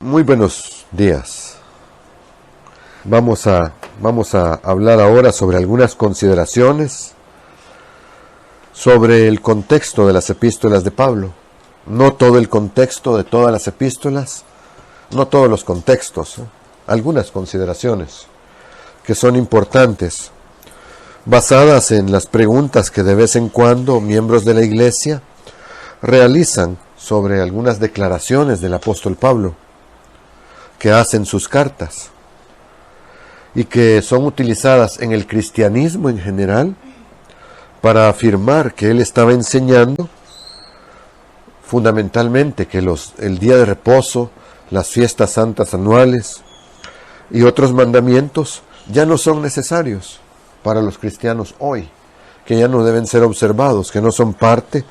Muy buenos días. Vamos a hablar ahora sobre algunas consideraciones sobre el contexto de las epístolas de Pablo. No todo el contexto de todas las epístolas, no todos los contextos, algunas consideraciones que son importantes, basadas en las preguntas que de vez en cuando miembros de la Iglesia realizan sobre algunas declaraciones del apóstol Pablo, que hacen sus cartas y que son utilizadas en el cristianismo en general para afirmar que él estaba enseñando fundamentalmente que el día de reposo, las fiestas santas anuales y otros mandamientos ya no son necesarios para los cristianos hoy, que ya no deben ser observados, que no son parte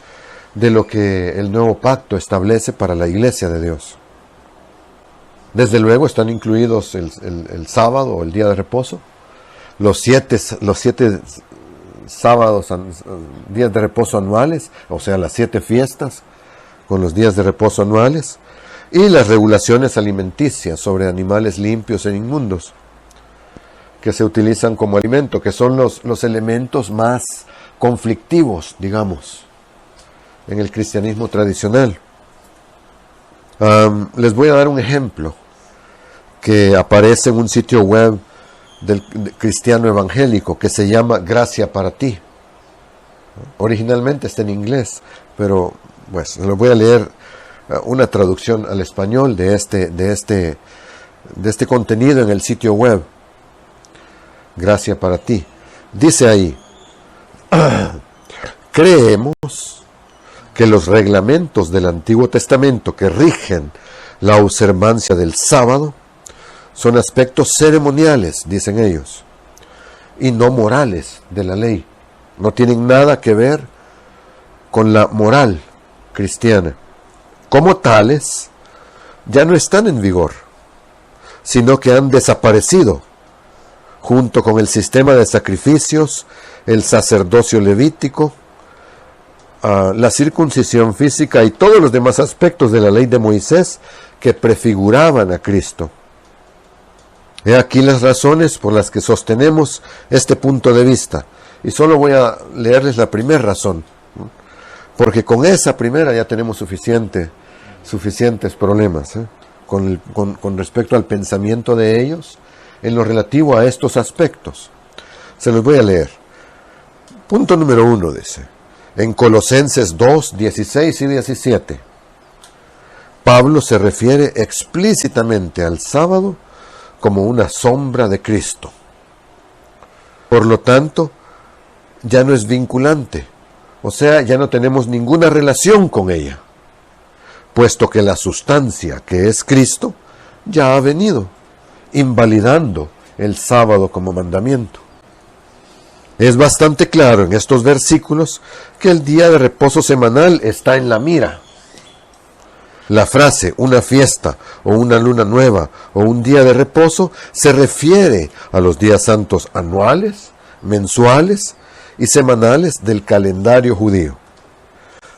de lo que el nuevo pacto establece para la iglesia de Dios. Desde luego están incluidos el sábado o el día de reposo, los siete sábados, días de reposo anuales, o sea, las 7 fiestas con los días de reposo anuales, y las regulaciones alimenticias sobre animales limpios e inmundos, que se utilizan como alimento, que son los elementos más conflictivos, digamos, en el cristianismo tradicional. Les voy a dar un ejemplo que aparece en un sitio web del cristiano evangélico que se llama Gracia para ti. Originalmente está en inglés, pero pues lo voy a leer una traducción al español de este contenido en el sitio web. Gracia para ti. Dice ahí: creemos que los reglamentos del Antiguo Testamento que rigen la observancia del sábado son aspectos ceremoniales, dicen ellos, y no morales de la ley. No tienen nada que ver con la moral cristiana. Como tales, ya no están en vigor, sino que han desaparecido, junto con el sistema de sacrificios, el sacerdocio levítico, la circuncisión física y todos los demás aspectos de la ley de Moisés que prefiguraban a Cristo. He aquí las razones por las que sostenemos este punto de vista. Y solo voy a leerles la primera razón, porque con esa primera ya tenemos suficientes problemas con respecto al pensamiento de ellos en lo relativo a estos aspectos. Se los voy a leer. Punto número 1 dice, en Colosenses 2, 16 y 17, Pablo se refiere explícitamente al sábado como una sombra de Cristo. Por lo tanto, ya no es vinculante, o sea, ya no tenemos ninguna relación con ella, puesto que la sustancia que es Cristo ya ha venido, invalidando el sábado como mandamiento. Es bastante claro en estos versículos que el día de reposo semanal está en la mira. La frase una fiesta o una luna nueva o un día de reposo se refiere a los días santos anuales, mensuales y semanales del calendario judío.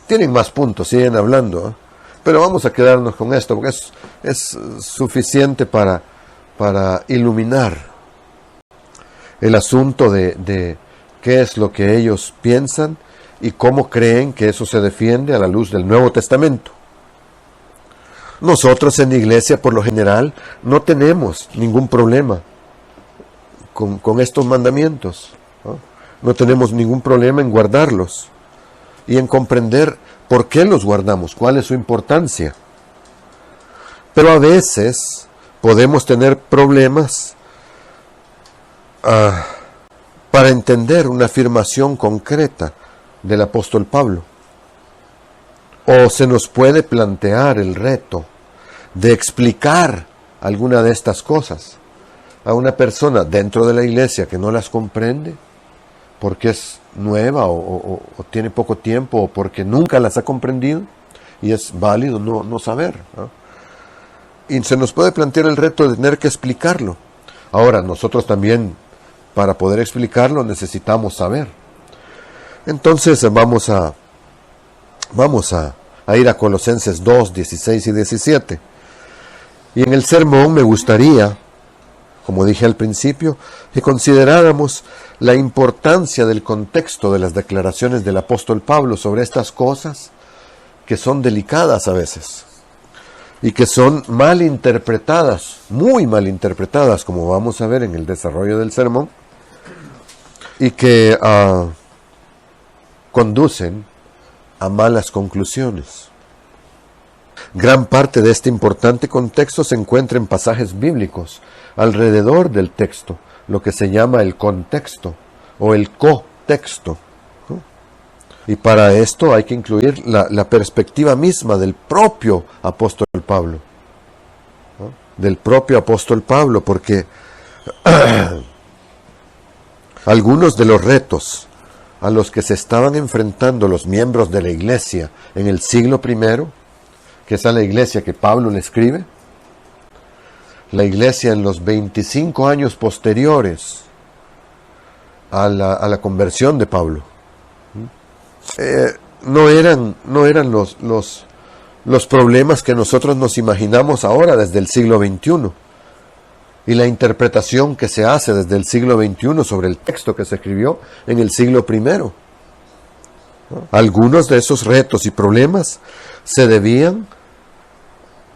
Tienen más puntos, siguen hablando, pero vamos a quedarnos con esto porque es suficiente para iluminar el asunto de qué es lo que ellos piensan y cómo creen que eso se defiende a la luz del Nuevo Testamento. Nosotros en la iglesia, por lo general, no tenemos ningún problema con estos mandamientos. No tenemos ningún problema en guardarlos y en comprender por qué los guardamos, cuál es su importancia. Pero a veces podemos tener problemas para entender una afirmación concreta del apóstol Pablo. O se nos puede plantear el reto de explicar alguna de estas cosas a una persona dentro de la iglesia que no las comprende porque es nueva o tiene poco tiempo o porque nunca las ha comprendido, y es válido no saber, ¿no? Y se nos puede plantear el reto de tener que explicarlo. Ahora, nosotros también, para poder explicarlo, necesitamos saber. Entonces vamos a ir a Colosenses 2, 16 y 17. Y en el sermón me gustaría, como dije al principio, que consideráramos la importancia del contexto de las declaraciones del apóstol Pablo sobre estas cosas que son delicadas a veces y que son mal interpretadas, muy mal interpretadas, como vamos a ver en el desarrollo del sermón, y que conducen a malas conclusiones. Gran parte de este importante contexto se encuentra en pasajes bíblicos alrededor del texto, lo que se llama el contexto o el cotexto, ¿no? Y para esto hay que incluir la perspectiva misma del propio apóstol Pablo, ¿no? Del propio apóstol Pablo, porque algunos de los retos a los que se estaban enfrentando los miembros de la iglesia en el siglo I, que es a la iglesia que Pablo le escribe, la iglesia en los 25 años posteriores a la conversión de Pablo, no eran los problemas que nosotros nos imaginamos ahora desde el siglo XXI, y la interpretación que se hace desde el siglo XXI sobre el texto que se escribió en el siglo I. Algunos de esos retos y problemas se debían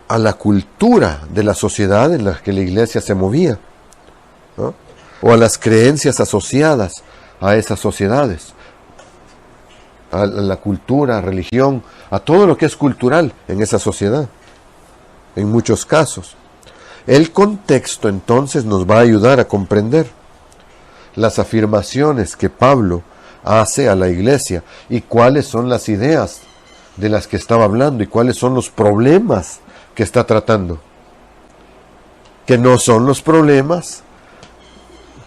a la cultura de la sociedad en la que la iglesia se movía, ¿no? O a las creencias asociadas a esas sociedades, a la cultura, religión, a todo lo que es cultural en esa sociedad, en muchos casos. El contexto entonces nos va a ayudar a comprender las afirmaciones que Pablo hace a la iglesia y cuáles son las ideas de las que estaba hablando y cuáles son los problemas que está tratando, que no son los problemas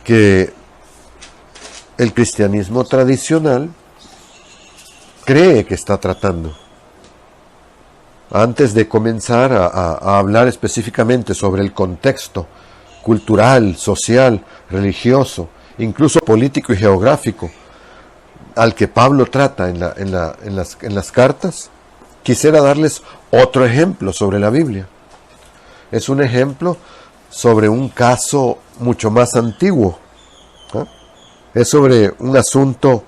que el cristianismo tradicional cree que está tratando. Antes de comenzar a hablar específicamente sobre el contexto cultural, social, religioso, incluso político y geográfico al que Pablo trata en las cartas, quisiera darles otro ejemplo sobre la Biblia. Es un ejemplo sobre un caso mucho más antiguo, ¿no? Es sobre un asunto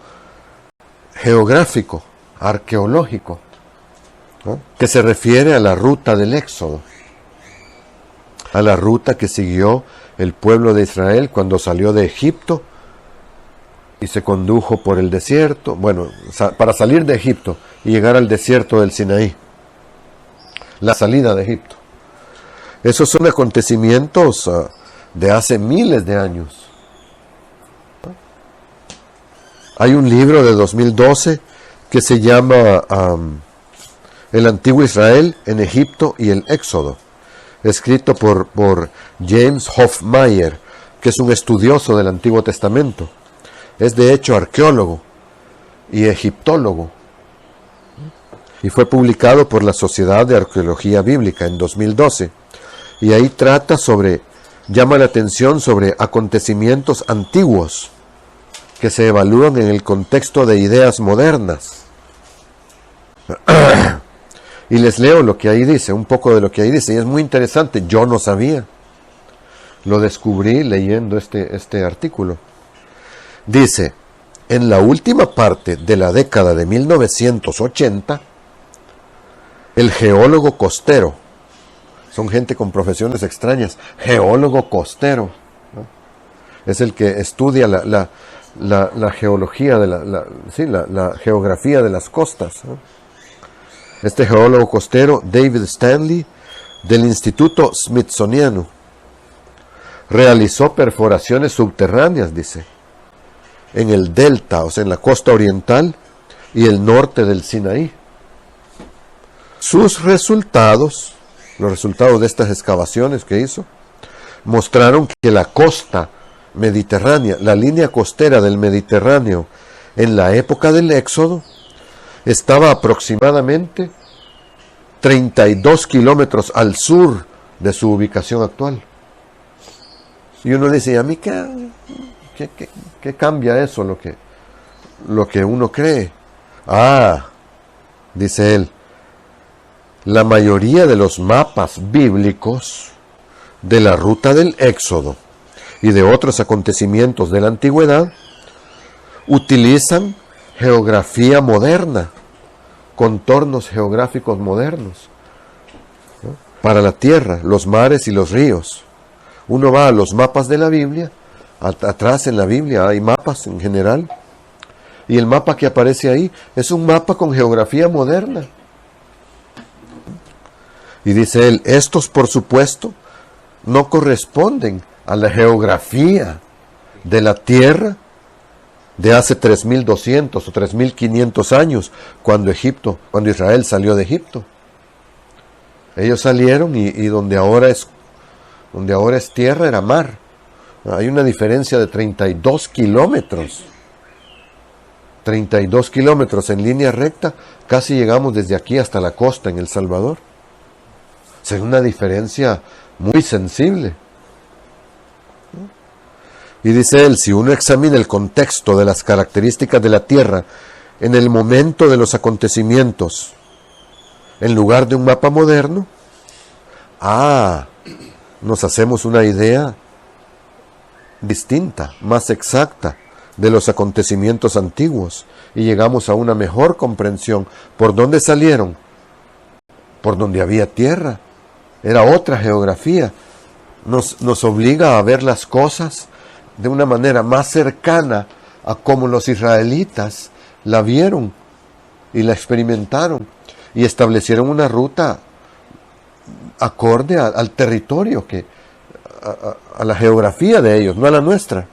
geográfico, arqueológico, ¿no? Que se refiere a la ruta del Éxodo, a la ruta que siguió el pueblo de Israel cuando salió de Egipto y se condujo por el desierto, para salir de Egipto y llegar al desierto del Sinaí, la salida de Egipto. Esos son acontecimientos de hace miles de años. Hay un libro de 2012 que se llama El Antiguo Israel en Egipto y el Éxodo, escrito por James Hofmeyr, que es un estudioso del Antiguo Testamento. Es de hecho arqueólogo y egiptólogo, y fue publicado por la Sociedad de Arqueología Bíblica en 2012, y ahí llama la atención sobre acontecimientos antiguos que se evalúan en el contexto de ideas modernas. Y les leo lo que ahí dice, un poco de lo que ahí dice, y es muy interesante. Yo no sabía, lo descubrí leyendo este artículo. Dice: en la última parte de la década de 1980, el geólogo costero, son gente con profesiones extrañas, geólogo costero, ¿no? Es el que estudia la geología, la geografía de las costas, ¿no? Este geólogo costero, David Stanley, del Instituto Smithsoniano, realizó perforaciones subterráneas, dice, en el delta, o sea, en la costa oriental y el norte del Sinaí. Sus resultados, los resultados de estas excavaciones que hizo, mostraron que la costa mediterránea, la línea costera del Mediterráneo en la época del Éxodo, estaba aproximadamente 32 kilómetros al sur de su ubicación actual. Y uno dice: ¿y a mí qué cambia eso, lo que uno cree? Dice él, la mayoría de los mapas bíblicos de la ruta del Éxodo y de otros acontecimientos de la antigüedad, utilizan geografía moderna, contornos geográficos modernos, ¿no?, para la tierra, los mares y los ríos. Uno va a los mapas de la Biblia, atrás en la Biblia hay mapas en general, y el mapa que aparece ahí es un mapa con geografía moderna. Y dice él, estos por supuesto no corresponden a la geografía de la tierra de hace 3200 o 3500 años, cuando Israel salió de Egipto. Ellos salieron y donde ahora es tierra era mar. Hay una diferencia de 32 kilómetros. 32 kilómetros en línea recta, casi llegamos desde aquí hasta la costa en El Salvador. O sea, es una diferencia muy sensible. Y dice él, si uno examina el contexto de las características de la tierra en el momento de los acontecimientos, en lugar de un mapa moderno, nos hacemos una idea distinta, más exacta de los acontecimientos antiguos y llegamos a una mejor comprensión. ¿Por dónde salieron? Por donde había tierra. Era otra geografía. Nos obliga a ver las cosas de una manera más cercana a como los israelitas la vieron y la experimentaron y establecieron una ruta acorde al territorio, a la geografía de ellos, no a la nuestra.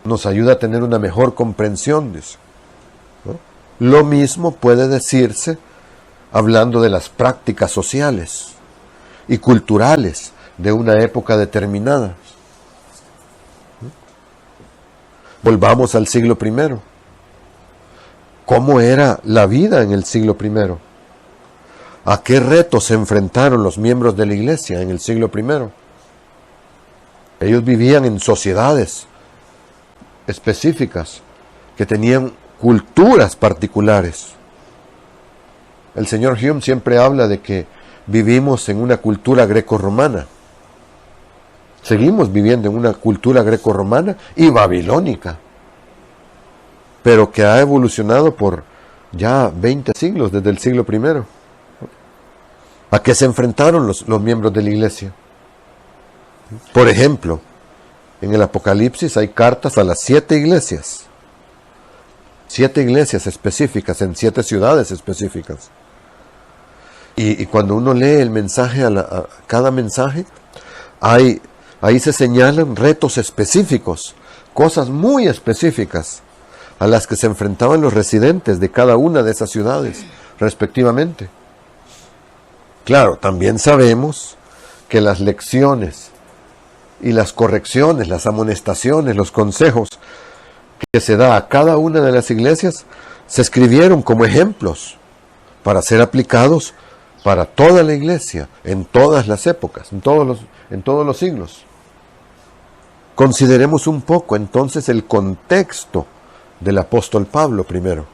Nos ayuda a tener una mejor comprensión de eso, ¿no? Lo mismo puede decirse hablando de las prácticas sociales y culturales de una época determinada. Volvamos al siglo I. ¿Cómo era la vida en el siglo I? ¿A qué retos se enfrentaron los miembros de la iglesia en el siglo I? Ellos vivían en sociedades específicas que tenían culturas particulares. El señor Hume siempre habla de que vivimos en una cultura grecorromana. Seguimos viviendo en una cultura grecorromana y babilónica, pero que ha evolucionado por ya 20 siglos, desde el siglo I. ¿A qué se enfrentaron los miembros de la iglesia? Por ejemplo, en el Apocalipsis hay cartas a las 7 iglesias. 7 iglesias específicas en 7 ciudades específicas. Y cuando uno lee el mensaje, a cada mensaje, ahí se señalan retos específicos, cosas muy específicas a las que se enfrentaban los residentes de cada una de esas ciudades, respectivamente. Claro, también sabemos que las lecciones y las correcciones, las amonestaciones, los consejos que se da a cada una de las iglesias se escribieron como ejemplos para ser aplicados para toda la iglesia, en todas las épocas, en todos los siglos. Consideremos un poco entonces el contexto del apóstol Pablo primero,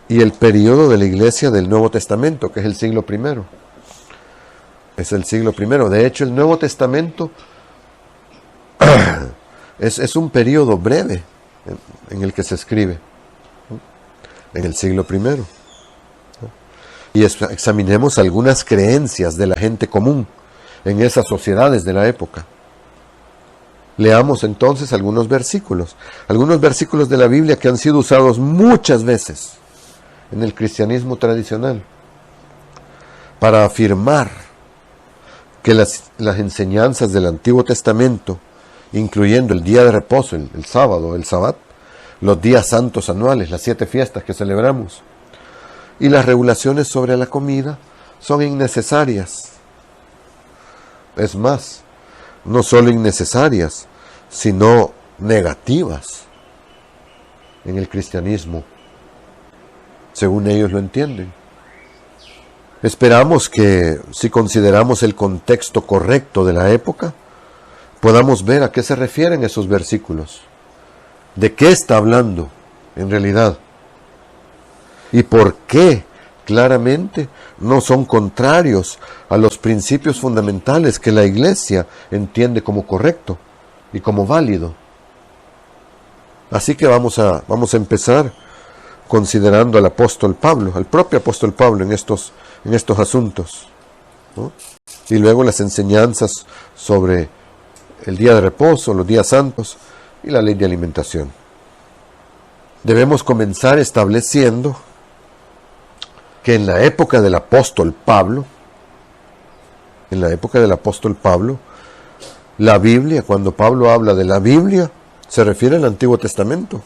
y el periodo de la iglesia del Nuevo Testamento, que es el siglo I. Es el siglo I. De hecho, el Nuevo Testamento es un periodo breve en el que se escribe, en el siglo I. Y examinemos algunas creencias de la gente común en esas sociedades de la época. Leamos entonces algunos versículos de la Biblia que han sido usados muchas veces en el cristianismo tradicional para afirmar que las enseñanzas del Antiguo Testamento, incluyendo el día de reposo, el sábado, el sabbat, los días santos anuales, las 7 fiestas que celebramos, y las regulaciones sobre la comida son innecesarias. Es más, no solo innecesarias, sino negativas en el cristianismo, según ellos lo entienden. Esperamos que, si consideramos el contexto correcto de la época, podamos ver a qué se refieren esos versículos, de qué está hablando en realidad, y por qué claramente no son contrarios a los principios fundamentales que la Iglesia entiende como correcto y como válido. Así que vamos a empezar considerando al apóstol Pablo, al propio apóstol Pablo en estos asuntos, ¿no? Y luego las enseñanzas sobre el día de reposo, los días santos y la ley de alimentación. Debemos comenzar estableciendo que en la época del apóstol Pablo, la Biblia, cuando Pablo habla de la Biblia, se refiere al Antiguo Testamento,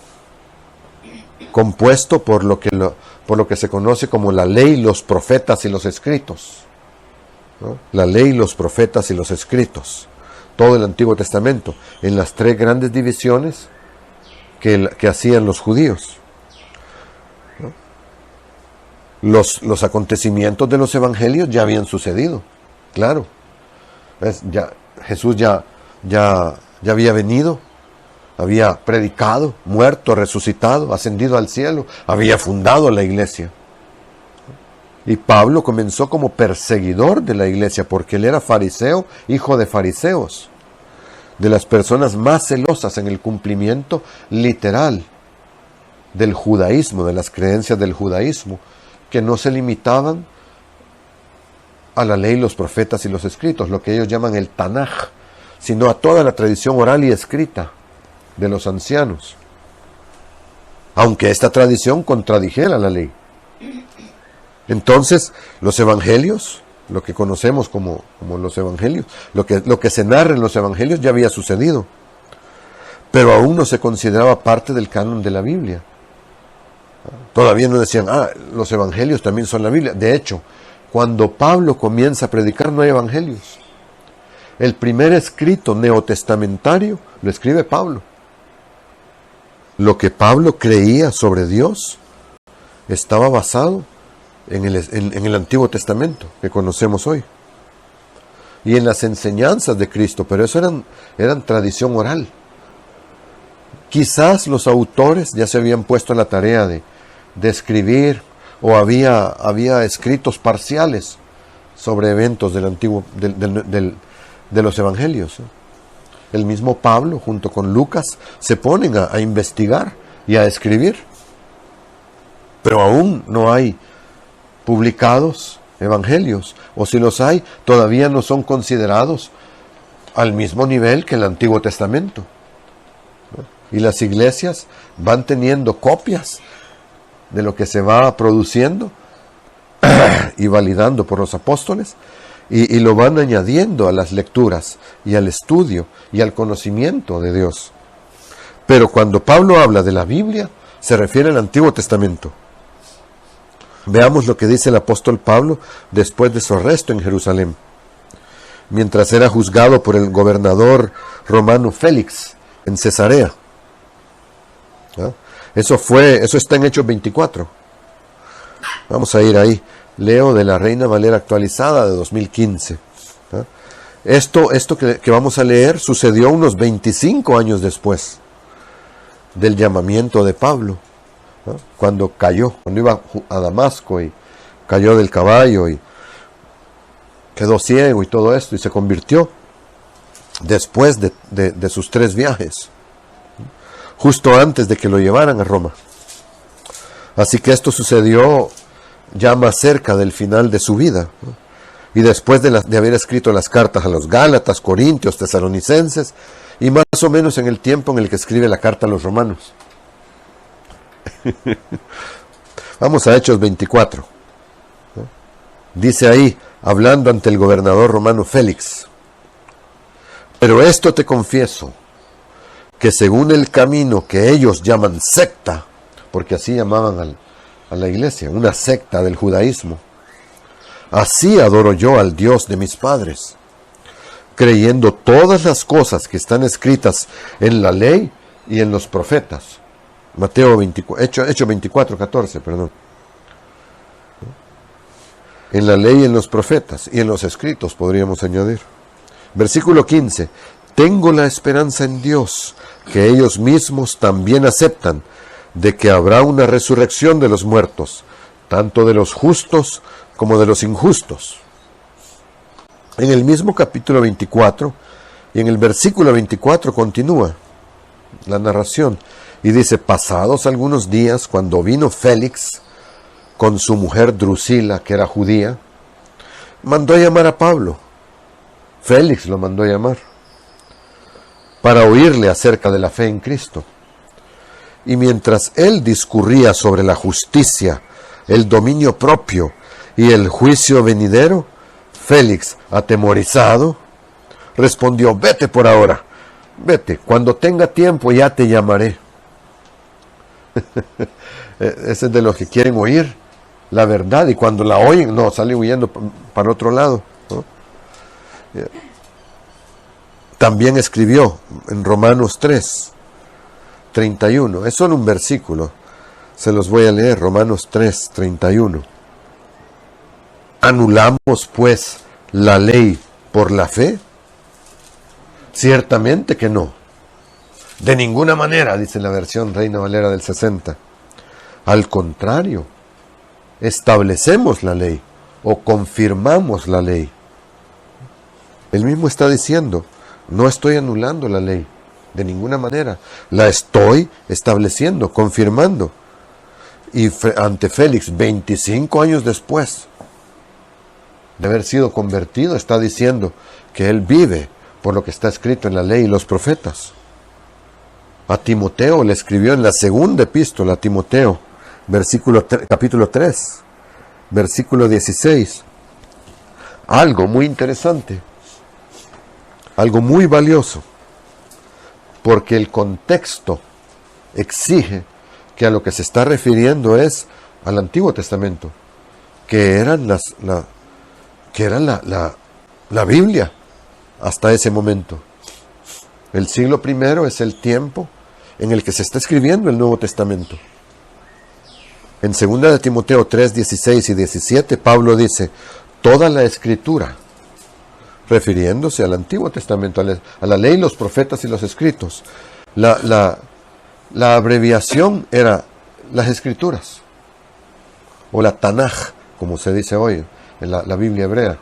compuesto por lo que se conoce como la ley, los profetas y los escritos, ¿no? La ley, los profetas y los escritos, todo el Antiguo Testamento, en las tres grandes divisiones que hacían los judíos, ¿no? Los acontecimientos de los evangelios ya habían sucedido, claro. Jesús ya había venido, había predicado, muerto, resucitado, ascendido al cielo, había fundado la iglesia. Y Pablo comenzó como perseguidor de la iglesia, porque él era fariseo, hijo de fariseos, de las personas más celosas en el cumplimiento literal del judaísmo, de las creencias del judaísmo, que no se limitaban a la ley, los profetas y los escritos, lo que ellos llaman el Tanaj, sino a toda la tradición oral y escrita de los ancianos, aunque esta tradición contradijera la ley. Entonces, los evangelios, lo que conocemos como los evangelios, lo que se narra en los evangelios ya había sucedido, pero aún no se consideraba parte del canon de la Biblia. Todavía no decían, los evangelios también son la Biblia. De hecho, cuando Pablo comienza a predicar, no hay evangelios. El primer escrito neotestamentario lo escribe Pablo. Lo que Pablo creía sobre Dios estaba basado en el Antiguo Testamento que conocemos hoy y en las enseñanzas de Cristo, pero eso eran tradición oral. Quizás los autores ya se habían puesto a la tarea de escribir, o había escritos parciales sobre eventos del antiguo de los evangelios. El mismo Pablo junto con Lucas se ponen a investigar y a escribir, pero aún no hay publicados evangelios, o si los hay, todavía no son considerados al mismo nivel que el Antiguo Testamento, ¿no? Y las iglesias van teniendo copias de lo que se va produciendo y validando por los apóstoles, y lo van añadiendo a las lecturas y al estudio y al conocimiento de Dios. Pero cuando Pablo habla de la Biblia, se refiere al Antiguo Testamento. Veamos lo que dice el apóstol Pablo después de su arresto en Jerusalén, mientras era juzgado por el gobernador romano Félix en Cesarea. ¿Ah? Eso está en Hechos 24. Vamos a ir ahí. Leo de la Reina Valera actualizada de 2015. ¿Ah? Esto que vamos a leer sucedió unos 25 años después del llamamiento de Pablo, ¿no? Cuando iba a Damasco y cayó del caballo y quedó ciego y todo esto, y se convirtió después de sus 3 viajes, justo antes de que lo llevaran a Roma. Así que esto sucedió ya más cerca del final de su vida, ¿no? Y después de haber escrito las cartas a los Gálatas, Corintios, Tesalonicenses, y más o menos en el tiempo en el que escribe la carta a los romanos. Vamos a Hechos 24. ¿No? Dice ahí, hablando ante el gobernador romano Félix: pero esto te confieso, que según el camino que ellos llaman secta, porque así llamaban a la iglesia, una secta del judaísmo, así adoro yo al Dios de mis padres, creyendo todas las cosas que están escritas en la ley y en los profetas. Hechos 24, 14, perdón. En la ley y en los profetas, y en los escritos podríamos añadir. Versículo 15. Tengo la esperanza en Dios, que ellos mismos también aceptan, de que habrá una resurrección de los muertos, tanto de los justos como de los injustos. En el mismo capítulo 24, y en el versículo 24 continúa la narración, y dice: pasados algunos días, cuando vino Félix con su mujer Drusila, que era judía, mandó a llamar a Pablo. Félix lo mandó a llamar para oírle acerca de la fe en Cristo. Y mientras él discurría sobre la justicia, el dominio propio y el juicio venidero, Félix, atemorizado, respondió: vete por ahora, vete, cuando tenga tiempo ya te llamaré. Ese es de los que quieren oír la verdad, y cuando la oyen, no, sale huyendo para otro lado, ¿no? También escribió en Romanos 3, 31. Es solo un versículo, se los voy a leer. Romanos 3, 31. ¿Anulamos pues la ley por la fe? Ciertamente que no. De ninguna manera, dice la versión Reina Valera del 60. Al contrario, establecemos la ley o confirmamos la ley. Él mismo está diciendo: no estoy anulando la ley, de ninguna manera. La estoy estableciendo, confirmando. Y ante Félix, 25 años después de haber sido convertido, está diciendo que él vive por lo que está escrito en la ley y los profetas. A Timoteo le escribió en la segunda epístola a Timoteo, capítulo 3, versículo 16. Algo muy interesante, algo muy valioso, porque el contexto exige que a lo que se está refiriendo es al Antiguo Testamento, que eran la Biblia hasta ese momento. El siglo I es el tiempo en el que se está escribiendo el Nuevo Testamento. En 2 de Timoteo 3, 16 y 17, Pablo dice: toda la Escritura, refiriéndose al Antiguo Testamento, a la ley, los profetas y los escritos. La abreviación era las Escrituras, o la Tanaj, como se dice hoy en la Biblia hebrea.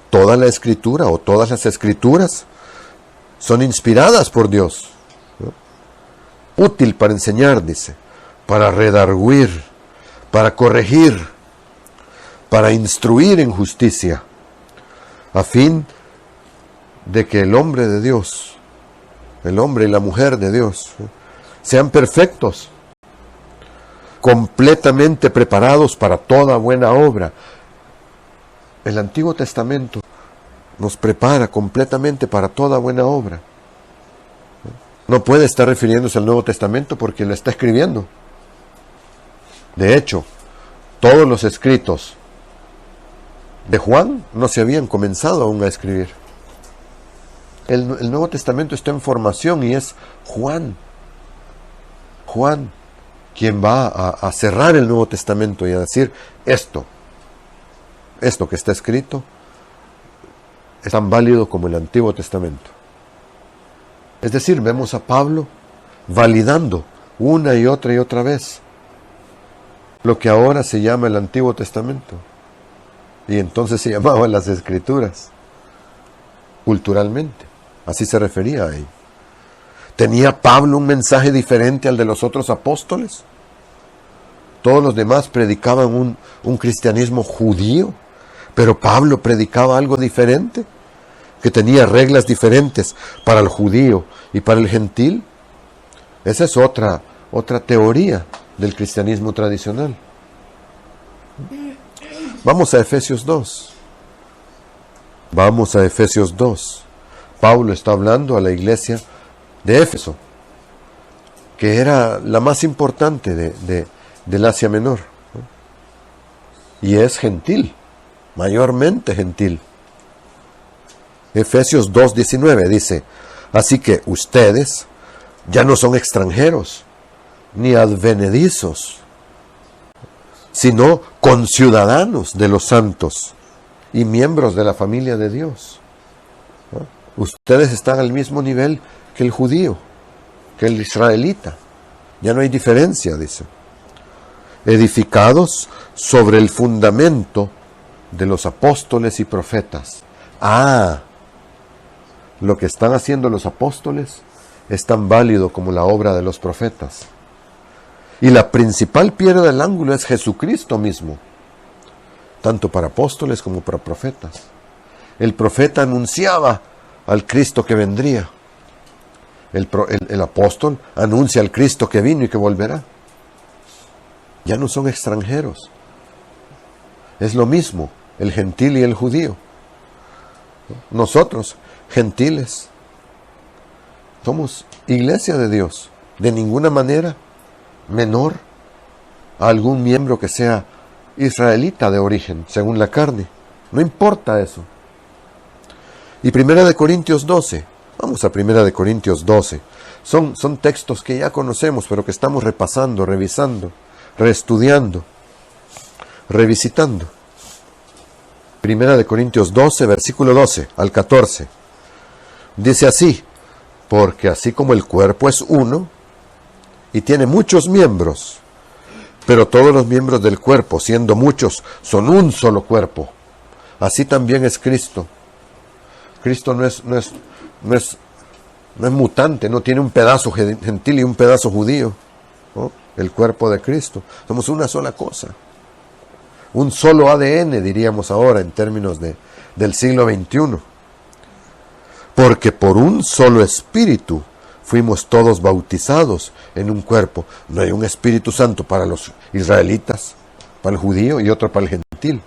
Toda la Escritura o todas las Escrituras son inspiradas por Dios, ¿no? Útil para enseñar, dice, para redarguir, para corregir, para instruir en justicia, a fin de que el hombre de Dios, el hombre y la mujer de Dios, sean perfectos, completamente preparados para toda buena obra. El Antiguo Testamento nos prepara completamente para toda buena obra. No puede estar refiriéndose al Nuevo Testamento porque lo está escribiendo. De hecho, todos los escritos de Juan no se habían comenzado aún a escribir. El Nuevo Testamento está en formación y es Juan quien va a cerrar el Nuevo Testamento y a decir: esto que está escrito es tan válido como el Antiguo Testamento. Es decir, vemos a Pablo validando una y otra vez lo que ahora se llama el Antiguo Testamento, y entonces se llamaban las Escrituras, culturalmente, así se refería a ello. ¿Tenía Pablo un mensaje diferente al de los otros apóstoles? Todos los demás predicaban un cristianismo judío, pero Pablo predicaba algo diferente, que tenía reglas diferentes para el judío y para el gentil. Esa es otra teoría del cristianismo tradicional. Vamos a Efesios 2. Vamos a Efesios 2. Pablo está hablando a la iglesia de Éfeso, que era la más importante del Asia Menor, ¿no? Y es gentil, mayormente gentil. Efesios 2:19 dice: así que ustedes ya no son extranjeros ni advenedizos, sino conciudadanos de los santos y miembros de la familia de Dios, ¿no? Ustedes están al mismo nivel que el judío, que el israelita. Ya no hay diferencia, dice. edificados sobre el fundamento de los apóstoles y profetas. Lo que están haciendo los apóstoles es tan válido como la obra de los profetas. Y la principal piedra del ángulo es Jesucristo mismo, tanto para apóstoles como para profetas. El profeta anunciaba al Cristo que vendría. El apóstol anuncia al Cristo que vino y que volverá. Ya no son extranjeros. Es lo mismo el gentil y el judío. Nosotros, gentiles, somos iglesia de Dios. De ninguna manera menor a algún miembro que sea israelita de origen, según la carne. No importa eso. Y 1 Corintios 12. Vamos a 1 Corintios 12. Son textos que ya conocemos, pero que estamos repasando, revisando, reestudiando, revisitando. 1 Corintios 12, versículo 12 al 14. Dice así: porque así como el cuerpo es uno y tiene muchos miembros, pero todos los miembros del cuerpo, siendo muchos, son un solo cuerpo, así también es Cristo. Cristo no es mutante, no tiene un pedazo gentil y un pedazo judío, ¿no? El cuerpo de Cristo. Somos una sola cosa. Un solo ADN, diríamos ahora, en términos del siglo XXI. Porque por un solo espíritu fuimos todos bautizados en un cuerpo. No hay un Espíritu Santo para los israelitas, para el judío y otro para el gentil.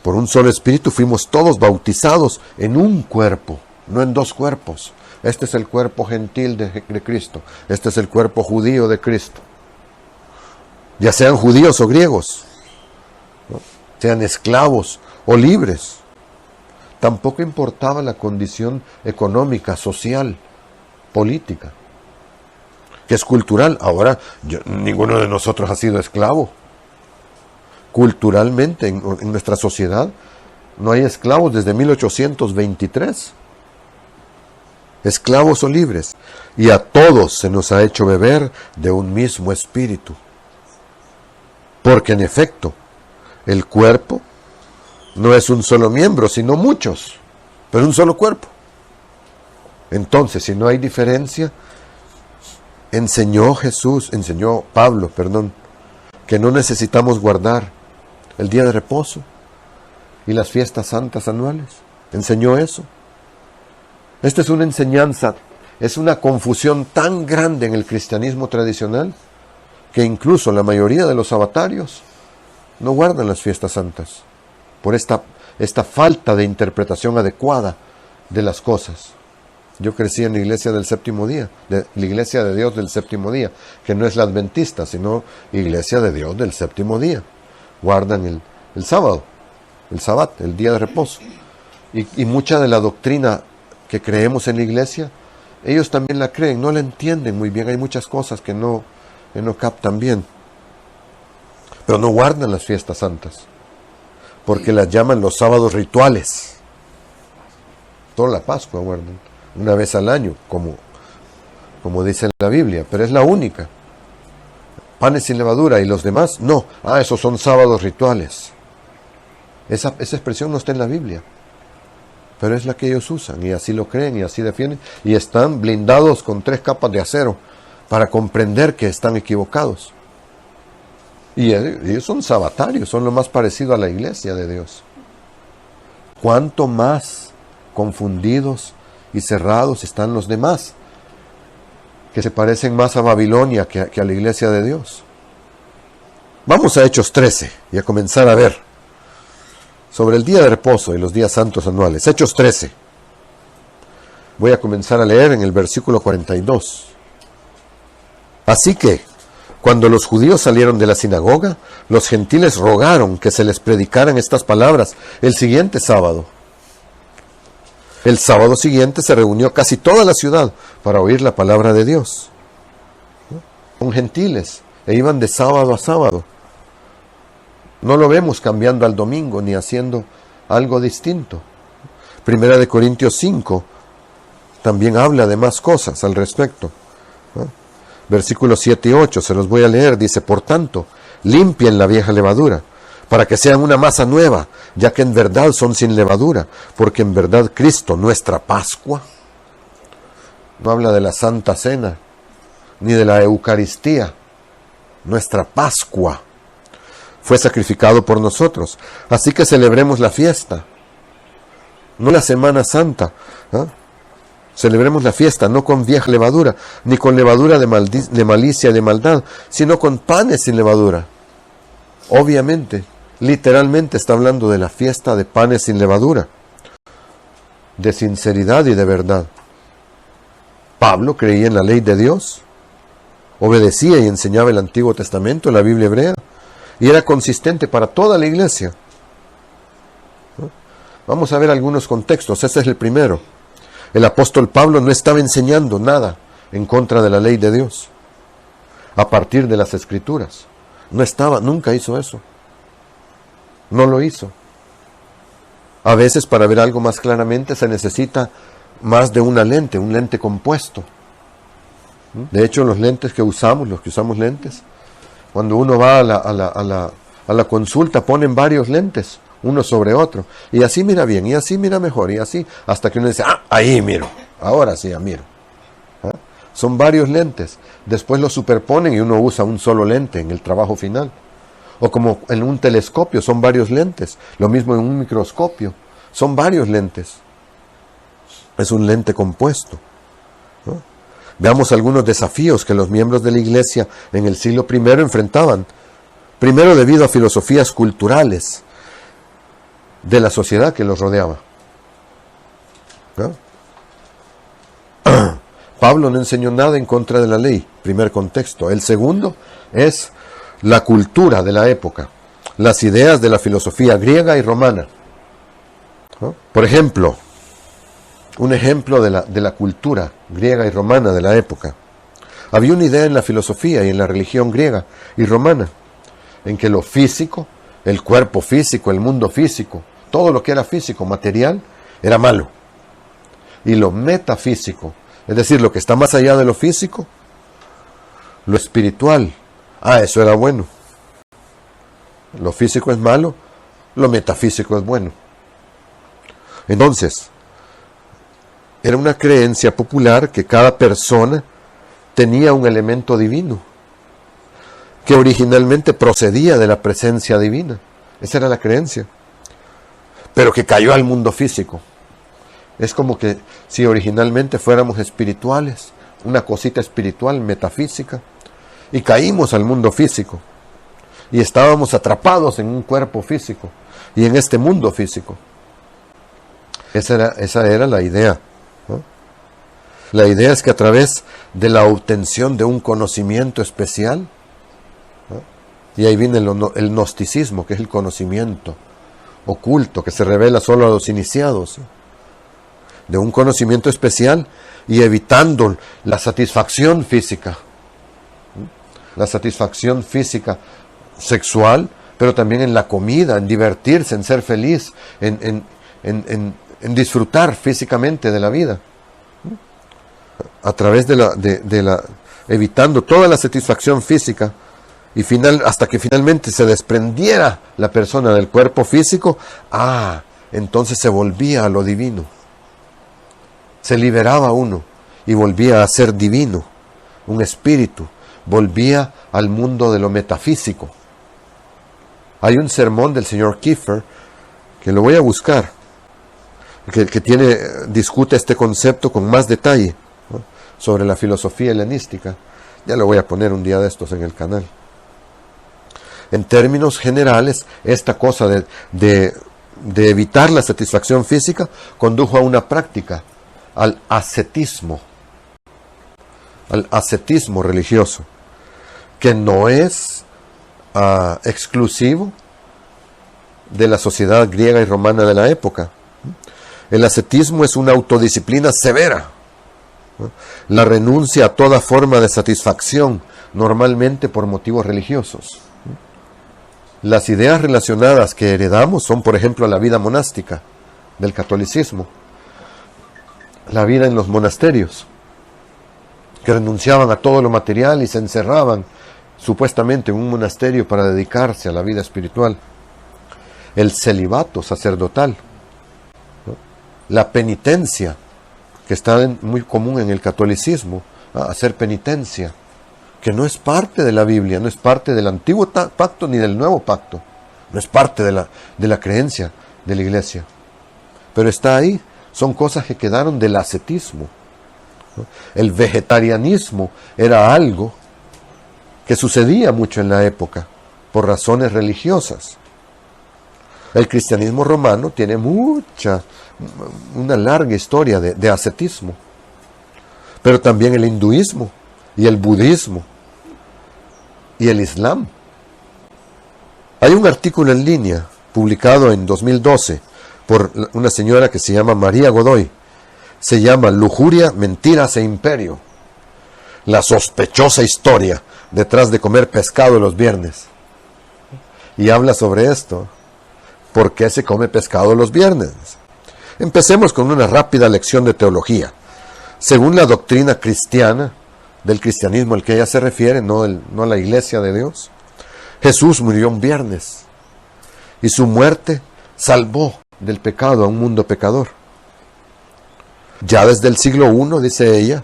Por un solo espíritu fuimos todos bautizados en un cuerpo, no en dos cuerpos. Este es el cuerpo gentil de Cristo. Este es el cuerpo judío de Cristo. Ya sean judíos o griegos, ¿no? Sean esclavos o libres. Tampoco importaba la condición económica, social, política, que es cultural. Ahora, ninguno de nosotros ha sido esclavo. Culturalmente, en nuestra sociedad, no hay esclavos desde 1823. Esclavos o libres. Y a todos se nos ha hecho beber de un mismo espíritu. Porque en efecto, el cuerpo no es un solo miembro, sino muchos, pero un solo cuerpo. Entonces, si no hay diferencia, enseñó Pablo, que no necesitamos guardar el día de reposo y las fiestas santas anuales. Enseñó eso. Esta es una enseñanza, es una confusión tan grande en el cristianismo tradicional que incluso la mayoría de los sabatarios no guardan las fiestas santas por esta falta de interpretación adecuada de las cosas. Yo crecí en la iglesia del séptimo día, la iglesia de Dios del séptimo día, que no es la adventista, sino iglesia de Dios del séptimo día. Guardan el sábado, el sabat, el día de reposo. Y mucha de la doctrina que creemos en la iglesia, ellos también la creen, no la entienden muy bien. Hay muchas cosas que no captan bien. Pero no guardan las fiestas santas, porque las llaman los sábados rituales. Toda la Pascua guardan, una vez al año, como dice la Biblia, pero es la única. Panes sin levadura y los demás, no. Esos son sábados rituales. Esa expresión no está en la Biblia, pero es la que ellos usan, y así lo creen, y así defienden, y están blindados con 3 capas de acero para comprender que están equivocados. Y ellos son sabatarios, son lo más parecido a la iglesia de Dios. ¿Cuánto más confundidos y cerrados están los demás, que se parecen más a Babilonia que a la iglesia de Dios? Vamos a Hechos 13 y a comenzar a ver sobre el día de reposo y los días santos anuales. Hechos 13. Voy a comenzar a leer en el versículo 42. Así que, cuando los judíos salieron de la sinagoga, los gentiles rogaron que se les predicaran estas palabras el siguiente sábado. El sábado siguiente se reunió casi toda la ciudad para oír la palabra de Dios. Son gentiles e iban de sábado a sábado. No lo vemos cambiando al domingo ni haciendo algo distinto. 1 Corintios 5 también habla de más cosas al respecto. Versículos 7 y 8, se los voy a leer. Dice, por tanto, limpien la vieja levadura, para que sean una masa nueva, ya que en verdad son sin levadura, porque en verdad Cristo, nuestra Pascua, no habla de la Santa Cena, ni de la Eucaristía, nuestra Pascua, fue sacrificado por nosotros. Así que celebremos la fiesta, no la Semana Santa, ¿eh? Celebremos la fiesta, no con vieja levadura, ni con levadura de malicia y de maldad, sino con panes sin levadura. Obviamente, literalmente está hablando de la fiesta de panes sin levadura, de sinceridad y de verdad. Pablo creía en la ley de Dios, obedecía y enseñaba el Antiguo Testamento, la Biblia hebrea, y era consistente para toda la iglesia. Vamos a ver algunos contextos. Ese es el primero. El apóstol Pablo no estaba enseñando nada en contra de la ley de Dios a partir de las Escrituras. Nunca hizo eso. No lo hizo. A veces para ver algo más claramente se necesita más de una lente, un lente compuesto. De hecho, los lentes que usamos, los que usamos lentes, cuando uno va a la consulta ponen varios lentes, uno sobre otro, y así mira bien, y así mira mejor, y así, hasta que uno dice, ahí miro, ahora sí ya miro. ¿Ah? Son varios lentes, después los superponen y uno usa un solo lente en el trabajo final. O como en un telescopio son varios lentes, lo mismo en un microscopio, son varios lentes. Es un lente compuesto. ¿No? Veamos algunos desafíos que los miembros de la iglesia en el siglo I enfrentaban. Primero, debido a filosofías culturales de la sociedad que los rodeaba. ¿No? Pablo no enseñó nada en contra de la ley, primer contexto. El segundo es la cultura de la época, las ideas de la filosofía griega y romana. ¿No? Por ejemplo, un ejemplo de la cultura griega y romana de la época. Había una idea en la filosofía y en la religión griega y romana, en que lo físico, el cuerpo físico, el mundo físico, todo lo que era físico, material, era malo. Y lo metafísico, es decir, lo que está más allá de lo físico, lo espiritual, eso era bueno. Lo físico es malo, lo metafísico es bueno. Entonces, era una creencia popular que cada persona tenía un elemento divino, que originalmente procedía de la presencia divina. Esa era la creencia. Pero que cayó al mundo físico. Es como que si originalmente fuéramos espirituales, una cosita espiritual, metafísica, y caímos al mundo físico. Y estábamos atrapados en un cuerpo físico y en este mundo físico. Esa era la idea. ¿No? La idea es que a través de la obtención de un conocimiento especial, ¿no? Y ahí viene el gnosticismo, que es el conocimiento oculto, que se revela solo a los iniciados, ¿sí? De un conocimiento especial y evitando la satisfacción física. La satisfacción física sexual, pero también en la comida, en divertirse, en ser feliz, en disfrutar físicamente de la vida. A través evitando toda la satisfacción física y hasta que finalmente se desprendiera la persona del cuerpo físico, entonces se volvía a lo divino. Se liberaba uno y volvía a ser divino, un espíritu, volvía al mundo de lo metafísico. Hay un sermón del señor Kiefer, que lo voy a buscar, que discute este concepto con más detalle, ¿no? Sobre la filosofía helenística. Ya lo voy a poner un día de estos en el canal. En términos generales, esta cosa de evitar la satisfacción física condujo a una práctica, al ascetismo religioso, que no es exclusivo de la sociedad griega y romana de la época. El ascetismo es una autodisciplina severa, ¿no? La renuncia a toda forma de satisfacción, normalmente por motivos religiosos. Las ideas relacionadas que heredamos son, por ejemplo, la vida monástica del catolicismo, la vida en los monasterios, que renunciaban a todo lo material y se encerraban supuestamente en un monasterio para dedicarse a la vida espiritual. El celibato sacerdotal, ¿no? La penitencia, que está muy común en el catolicismo, hacer penitencia, que no es parte de la Biblia, no es parte del antiguo pacto ni del nuevo pacto, no es parte de la creencia de la iglesia, pero está ahí. Son cosas que quedaron del ascetismo, ¿no? El vegetarianismo era algo que sucedía mucho en la época por razones religiosas. El cristianismo romano tiene una larga historia de ascetismo, pero también el hinduismo y el budismo y el islam. Hay un artículo en línea publicado en 2012 por una señora que se llama María Godoy. Se llama Lujuria, Mentiras e Imperio: la sospechosa historia detrás de comer pescado los viernes. Y habla sobre esto. ¿Por qué se come pescado los viernes? Empecemos con una rápida lección de teología. Según la doctrina cristiana, del cristianismo al que ella se refiere, no a la iglesia de Dios, Jesús murió un viernes y su muerte salvó del pecado a un mundo pecador. Ya desde el siglo I, dice ella,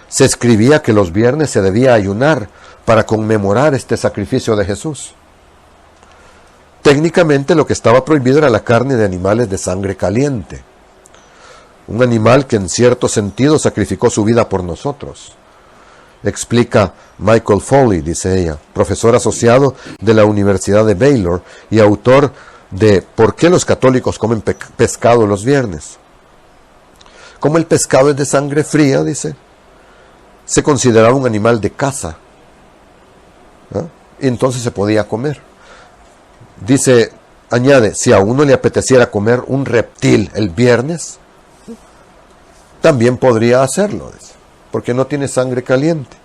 se escribía que los viernes se debía ayunar para conmemorar este sacrificio de Jesús. Técnicamente lo que estaba prohibido era la carne de animales de sangre caliente, un animal que en cierto sentido sacrificó su vida por nosotros. Explica Michael Foley, dice ella, profesor asociado de la Universidad de Baylor y autor de ¿Por qué los católicos comen pescado los viernes? Como el pescado es de sangre fría, dice, se consideraba un animal de caza, ¿no? Y entonces se podía comer. Dice, añade, si a uno le apeteciera comer un reptil el viernes, también podría hacerlo, dice, porque no tiene sangre caliente.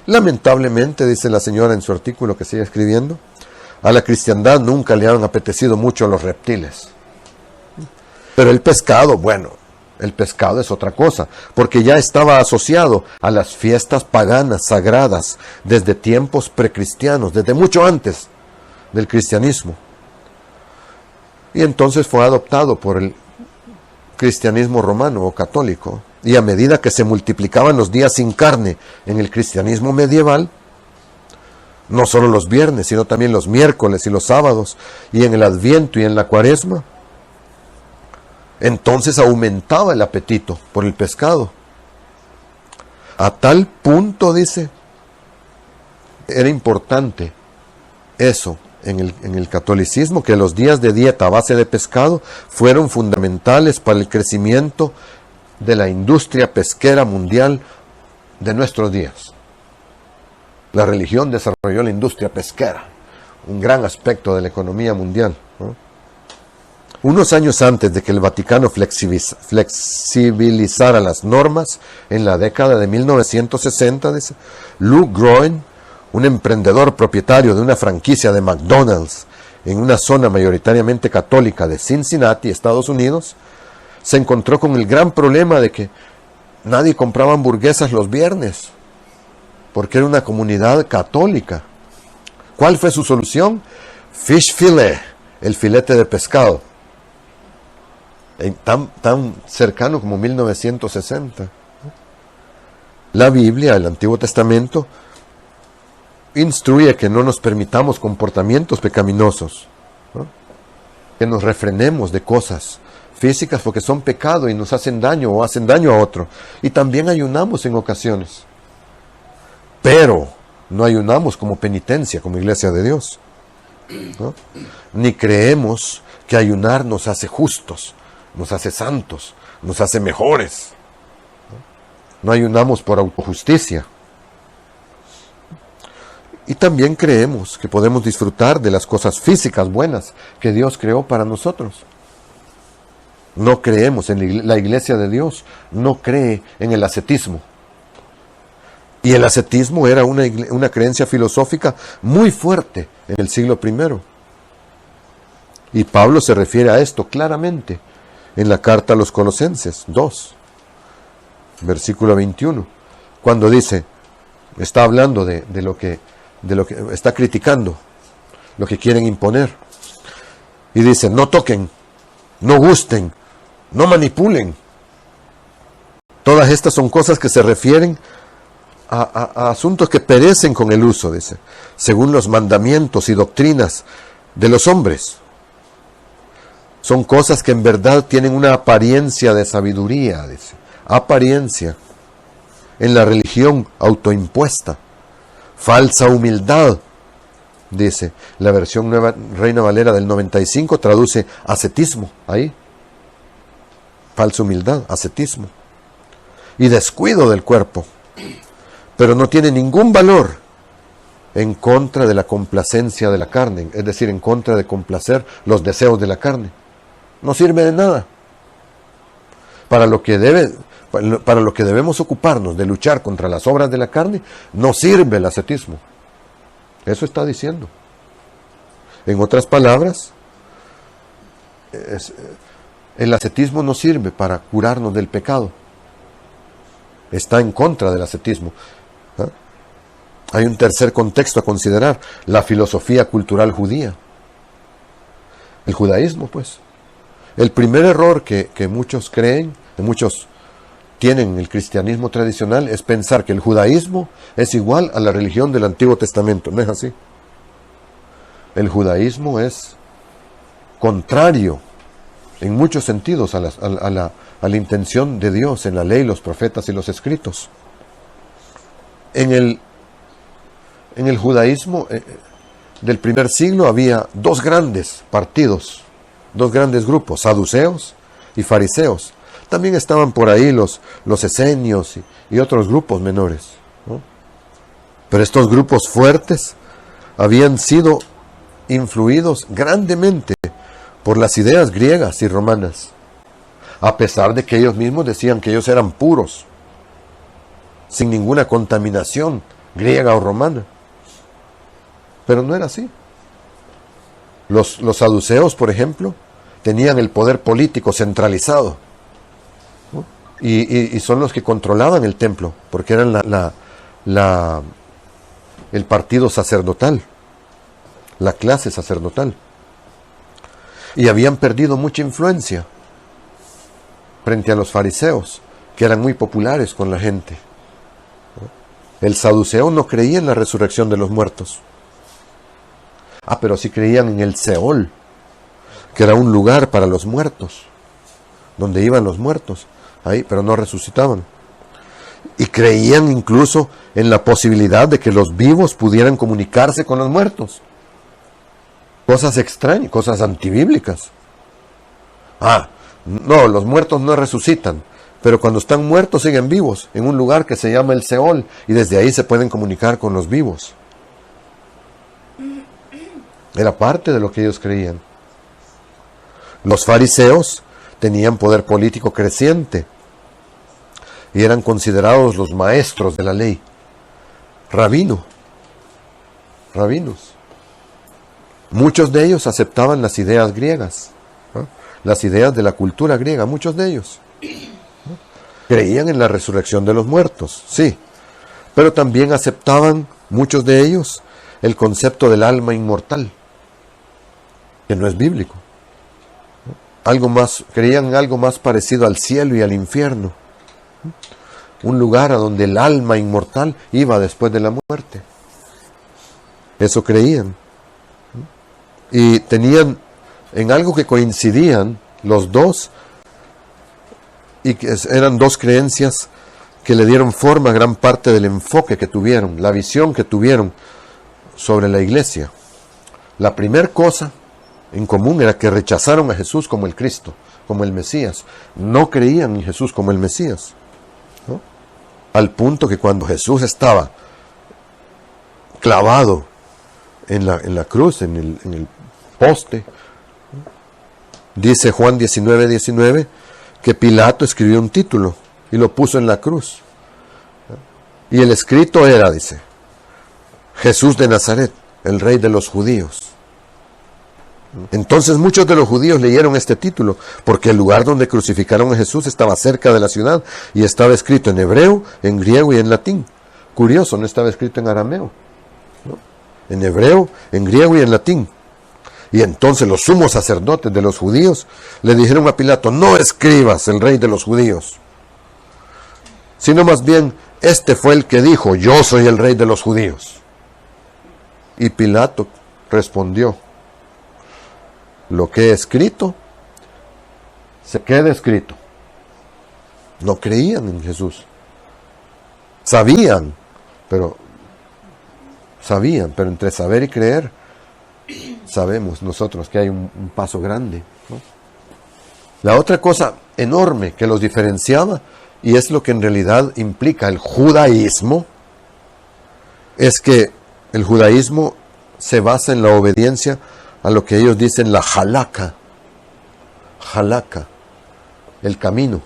Lamentablemente, dice la señora en su artículo que sigue escribiendo, a la cristiandad nunca le han apetecido mucho los reptiles. Pero el pescado, bueno, el pescado es otra cosa, porque ya estaba asociado a las fiestas paganas sagradas desde tiempos precristianos, desde mucho antes del cristianismo. Y entonces fue adoptado por el cristianismo romano o católico. Y a medida que se multiplicaban los días sin carne en el cristianismo medieval, no solo los viernes, sino también los miércoles y los sábados, y en el Adviento y en la Cuaresma, entonces aumentaba el apetito por el pescado. A tal punto, dice, era importante eso en el catolicismo, que los días de dieta a base de pescado fueron fundamentales para el crecimiento de la industria pesquera mundial de nuestros días. La religión desarrolló la industria pesquera, un gran aspecto de la economía mundial, ¿no? Unos años antes de que el Vaticano flexibilizara las normas, en la década de 1960, dice, Lou Groen, un emprendedor propietario de una franquicia de McDonald's en una zona mayoritariamente católica de Cincinnati, Estados Unidos, se encontró con el gran problema de que nadie compraba hamburguesas los viernes, porque era una comunidad católica. ¿Cuál fue su solución? Fish fillet, el filete de pescado. Tan cercano como 1960. La Biblia, el Antiguo Testamento, instruye que no nos permitamos comportamientos pecaminosos, ¿no? Que nos refrenemos de cosas físicas porque son pecado y nos hacen daño o hacen daño a otro. Y también ayunamos en ocasiones. Pero no ayunamos como penitencia, como iglesia de Dios, ¿no? Ni creemos que ayunar nos hace justos, nos hace santos, nos hace mejores. No ayunamos por autojusticia. Y también creemos que podemos disfrutar de las cosas físicas buenas que Dios creó para nosotros. No creemos en la iglesia de Dios, no cree en el ascetismo. Y el ascetismo era una creencia filosófica muy fuerte en el siglo I. Y Pablo se refiere a esto claramente en la carta a los Colosenses 2, versículo 21. cuando dice, está hablando de lo que está criticando, lo que quieren imponer. Y dice, no toquen, no gusten, no manipulen. Todas estas son cosas que se refieren a asuntos que perecen con el uso, dice, según los mandamientos y doctrinas de los hombres. Son cosas que en verdad tienen una apariencia de sabiduría, dice, apariencia en la religión autoimpuesta, falsa humildad, dice, la versión Nueva Reina Valera del 95 traduce ascetismo, ahí, falsa humildad, ascetismo, y descuido del cuerpo, pero no tiene ningún valor en contra de la complacencia de la carne, es decir, en contra de complacer los deseos de la carne. No sirve de nada. Para lo que debemos ocuparnos de luchar contra las obras de la carne, no sirve el ascetismo. Eso está diciendo. En otras palabras, el ascetismo no sirve para curarnos del pecado. Está en contra del ascetismo. ¿Ah? Hay un tercer contexto a considerar, la filosofía cultural judía. El judaísmo, pues. El primer error que muchos creen, que muchos tienen en el cristianismo tradicional, es pensar que el judaísmo es igual a la religión del Antiguo Testamento. No es así. El judaísmo es contrario en muchos sentidos a la intención de Dios en la ley, los profetas y los escritos. En el judaísmo del primer siglo había dos grandes partidos, dos grandes grupos, saduceos y fariseos. También estaban por ahí los esenios y otros grupos menores, ¿no? Pero estos grupos fuertes habían sido influidos grandemente por las ideas griegas y romanas, a pesar de que ellos mismos decían que ellos eran puros, sin ninguna contaminación griega o romana. Pero no era así. Los saduceos, por ejemplo, tenían el poder político centralizado, ¿no? Y son los que controlaban el templo, porque eran el partido sacerdotal, la clase sacerdotal. Y habían perdido mucha influencia frente a los fariseos, que eran muy populares con la gente. El saduceo no creía en la resurrección de los muertos. Pero sí creían en el Seol, que era un lugar para los muertos, donde iban los muertos, ahí, pero no resucitaban. Y creían incluso en la posibilidad de que los vivos pudieran comunicarse con los muertos. Cosas extrañas, cosas antibíblicas. No, los muertos no resucitan, pero cuando están muertos siguen vivos, en un lugar que se llama el Seol, y desde ahí se pueden comunicar con los vivos. Era parte de lo que ellos creían. Los fariseos tenían poder político creciente y eran considerados los maestros de la ley. Rabinos. Muchos de ellos aceptaban las ideas griegas, ¿no? Las ideas de la cultura griega, muchos de ellos, ¿no? Creían en la resurrección de los muertos, sí, pero también aceptaban, muchos de ellos, el concepto del alma inmortal, que no es bíblico. Creían en algo más parecido al cielo y al infierno, un lugar a donde el alma inmortal iba después de la muerte. Eso creían. Y tenían en algo que coincidían los dos, y que eran dos creencias que le dieron forma a gran parte del enfoque que tuvieron, la visión que tuvieron sobre la iglesia. La primera cosa en común era que rechazaron a Jesús como el Cristo, como el Mesías. No creían en Jesús como el Mesías, ¿no? Al punto que cuando Jesús estaba clavado en la cruz, en el poste, dice Juan 19:19, que Pilato escribió un título y lo puso en la cruz. Y el escrito era, dice, Jesús de Nazaret, el rey de los judíos. Entonces muchos de los judíos leyeron este título, porque el lugar donde crucificaron a Jesús estaba cerca de la ciudad y estaba escrito en hebreo, en griego y en latín. Curioso, no estaba escrito en arameo, ¿no? En hebreo, en griego y en latín. Y entonces los sumos sacerdotes de los judíos le dijeron a Pilato: no escribas el rey de los judíos, sino más bien, este fue el que dijo: yo soy el rey de los judíos. Y Pilato respondió: lo que he escrito, se queda escrito. No creían en Jesús. Sabían, pero entre saber y creer, sabemos nosotros que hay un paso grande, ¿no? La otra cosa enorme que los diferenciaba, y es lo que en realidad implica el judaísmo, es que el judaísmo se basa en la obediencia a lo que ellos dicen la halakha, el camino,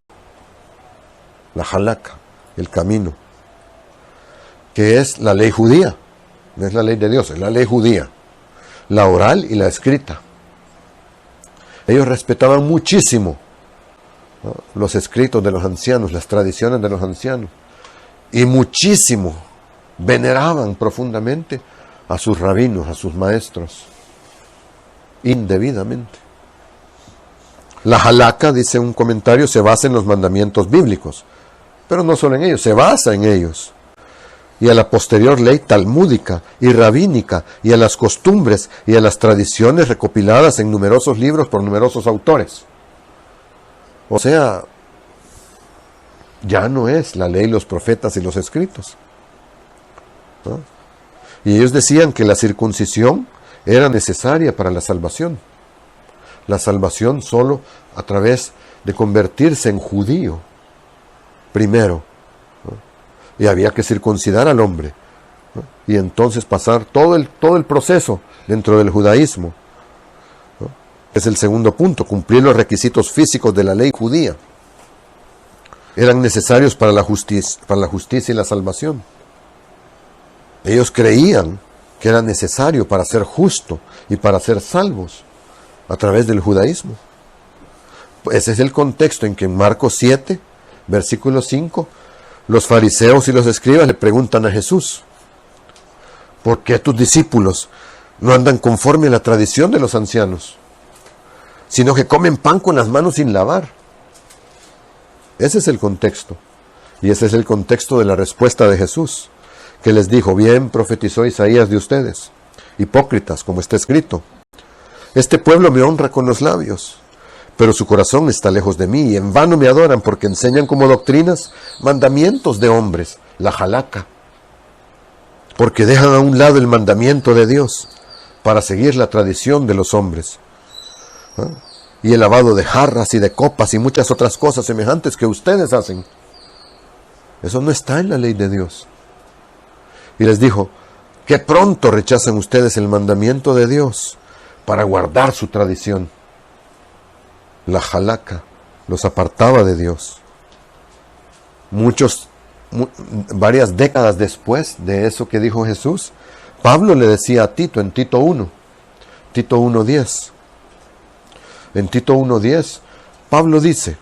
la halakha, el camino, que es la ley judía, no es la ley de Dios, es la ley judía, la oral y la escrita. Ellos respetaban muchísimo, ¿no?, los escritos de los ancianos, las tradiciones de los ancianos, y muchísimo veneraban profundamente a sus rabinos, a sus maestros, indebidamente. La halakha, dice un comentario, se basa en los mandamientos bíblicos, pero no solo en ellos, se basa en ellos, y a la posterior ley talmúdica y rabínica, y a las costumbres y a las tradiciones recopiladas en numerosos libros por numerosos autores. O sea, ya no es la ley, los profetas y los escritos, ¿no? Y ellos decían que la circuncisión era necesaria para la salvación. La salvación solo a través de convertirse en judío primero, ¿no? Y había que circuncidar al hombre, ¿no?, y entonces pasar todo el proceso dentro del judaísmo, ¿no? Es el segundo punto, cumplir los requisitos físicos de la ley judía. Eran necesarios para la justicia y la salvación. Ellos creían que era necesario para ser justo y para ser salvos a través del judaísmo. Ese es el contexto en que en Marcos 7, versículo 5, los fariseos y los escribas le preguntan a Jesús: ¿por qué tus discípulos no andan conforme a la tradición de los ancianos, sino que comen pan con las manos sin lavar? Ese es el contexto. Y ese es el contexto de la respuesta de Jesús, que les dijo: bien profetizó Isaías de ustedes, hipócritas, como está escrito: este pueblo me honra con los labios, pero su corazón está lejos de mí, y en vano me adoran, porque enseñan como doctrinas mandamientos de hombres, la halakha, porque dejan a un lado el mandamiento de Dios para seguir la tradición de los hombres, ¿ah?, y el lavado de jarras y de copas y muchas otras cosas semejantes que ustedes hacen. Eso no está en la ley de Dios. Y les dijo: qué pronto rechazan ustedes el mandamiento de Dios para guardar su tradición. La halakha los apartaba de Dios. Varias décadas después de eso que dijo Jesús, Pablo le decía a Tito en Tito 1:10. En Tito 1:10, Pablo dice,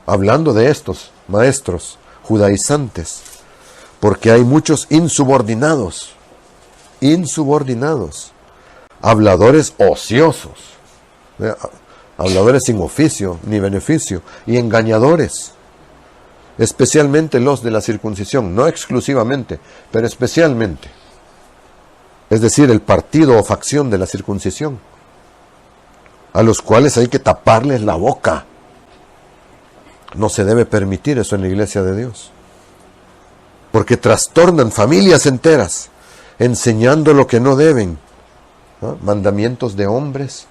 hablando de estos maestros judaizantes: porque hay muchos insubordinados, habladores ociosos, habladores sin oficio ni beneficio, y engañadores, especialmente los de la circuncisión, no exclusivamente, pero especialmente, es decir, el partido o facción de la circuncisión, a los cuales hay que taparles la boca. No se debe permitir eso en la iglesia de Dios, porque trastornan familias enteras, enseñando lo que no deben, ¿no?, mandamientos de hombres,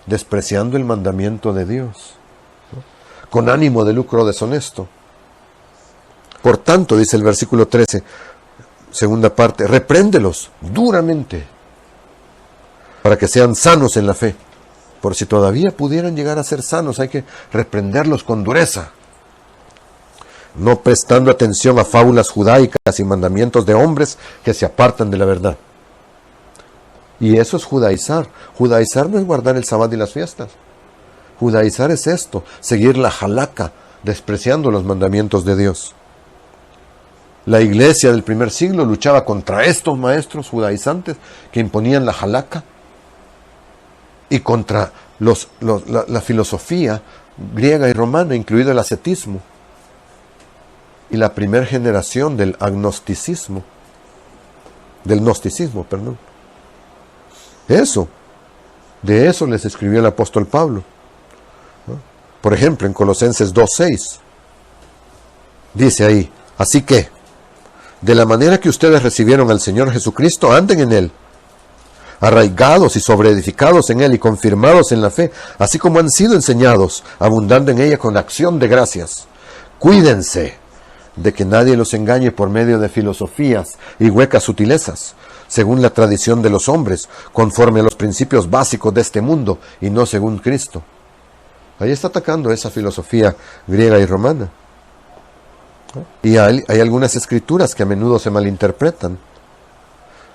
despreciando el mandamiento de Dios, ¿no?, con ánimo de lucro deshonesto. Por tanto, dice el versículo 13, segunda parte: repréndelos duramente, para que sean sanos en la fe. Por si todavía pudieran llegar a ser sanos, hay que reprenderlos con dureza, no prestando atención a fábulas judaicas y mandamientos de hombres que se apartan de la verdad. Y eso es judaizar. Judaizar no es guardar el sábado y las fiestas. Judaizar es esto, seguir la halakha, despreciando los mandamientos de Dios. La iglesia del primer siglo luchaba contra estos maestros judaizantes que imponían la halakha y contra la filosofía griega y romana, incluido el ascetismo y la primera generación del gnosticismo. De eso les escribió el apóstol Pablo. Por ejemplo, en Colosenses 2:6, dice ahí, así que, de la manera que ustedes recibieron al Señor Jesucristo, anden en Él, arraigados y sobreedificados en Él y confirmados en la fe, así como han sido enseñados, abundando en ella con acción de gracias. Cuídense de que nadie los engañe por medio de filosofías y huecas sutilezas, según la tradición de los hombres, conforme a los principios básicos de este mundo y no según Cristo. Ahí está atacando esa filosofía griega y romana. Y hay algunas escrituras que a menudo se malinterpretan.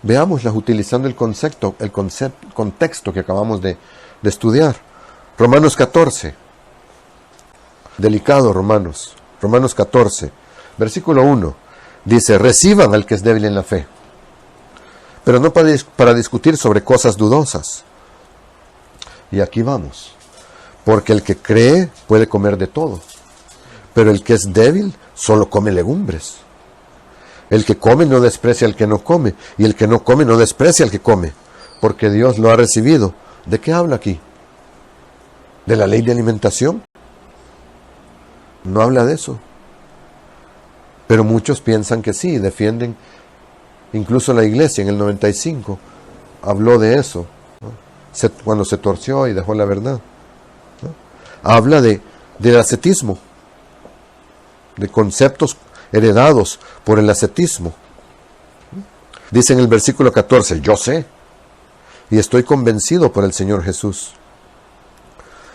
Veámoslas utilizando el contexto que acabamos de estudiar. Romanos 14. Delicado, Romanos 14, versículo 1. Dice, reciban al que es débil en la fe, pero no para discutir sobre cosas dudosas. Y aquí vamos. Porque el que cree puede comer de todo, pero el que es débil solo come legumbres. El que come no desprecia al que no come, y el que no come no desprecia al que come, porque Dios lo ha recibido. ¿De qué habla aquí? ¿De la ley de alimentación? No habla de eso. Pero muchos piensan que sí, defienden. Incluso la iglesia en el 95 habló de eso, ¿no? Cuando se torció y dejó la verdad, ¿no? Habla del ascetismo, de conceptos heredados por el ascetismo. Dice en el versículo 14, yo sé y estoy convencido por el Señor Jesús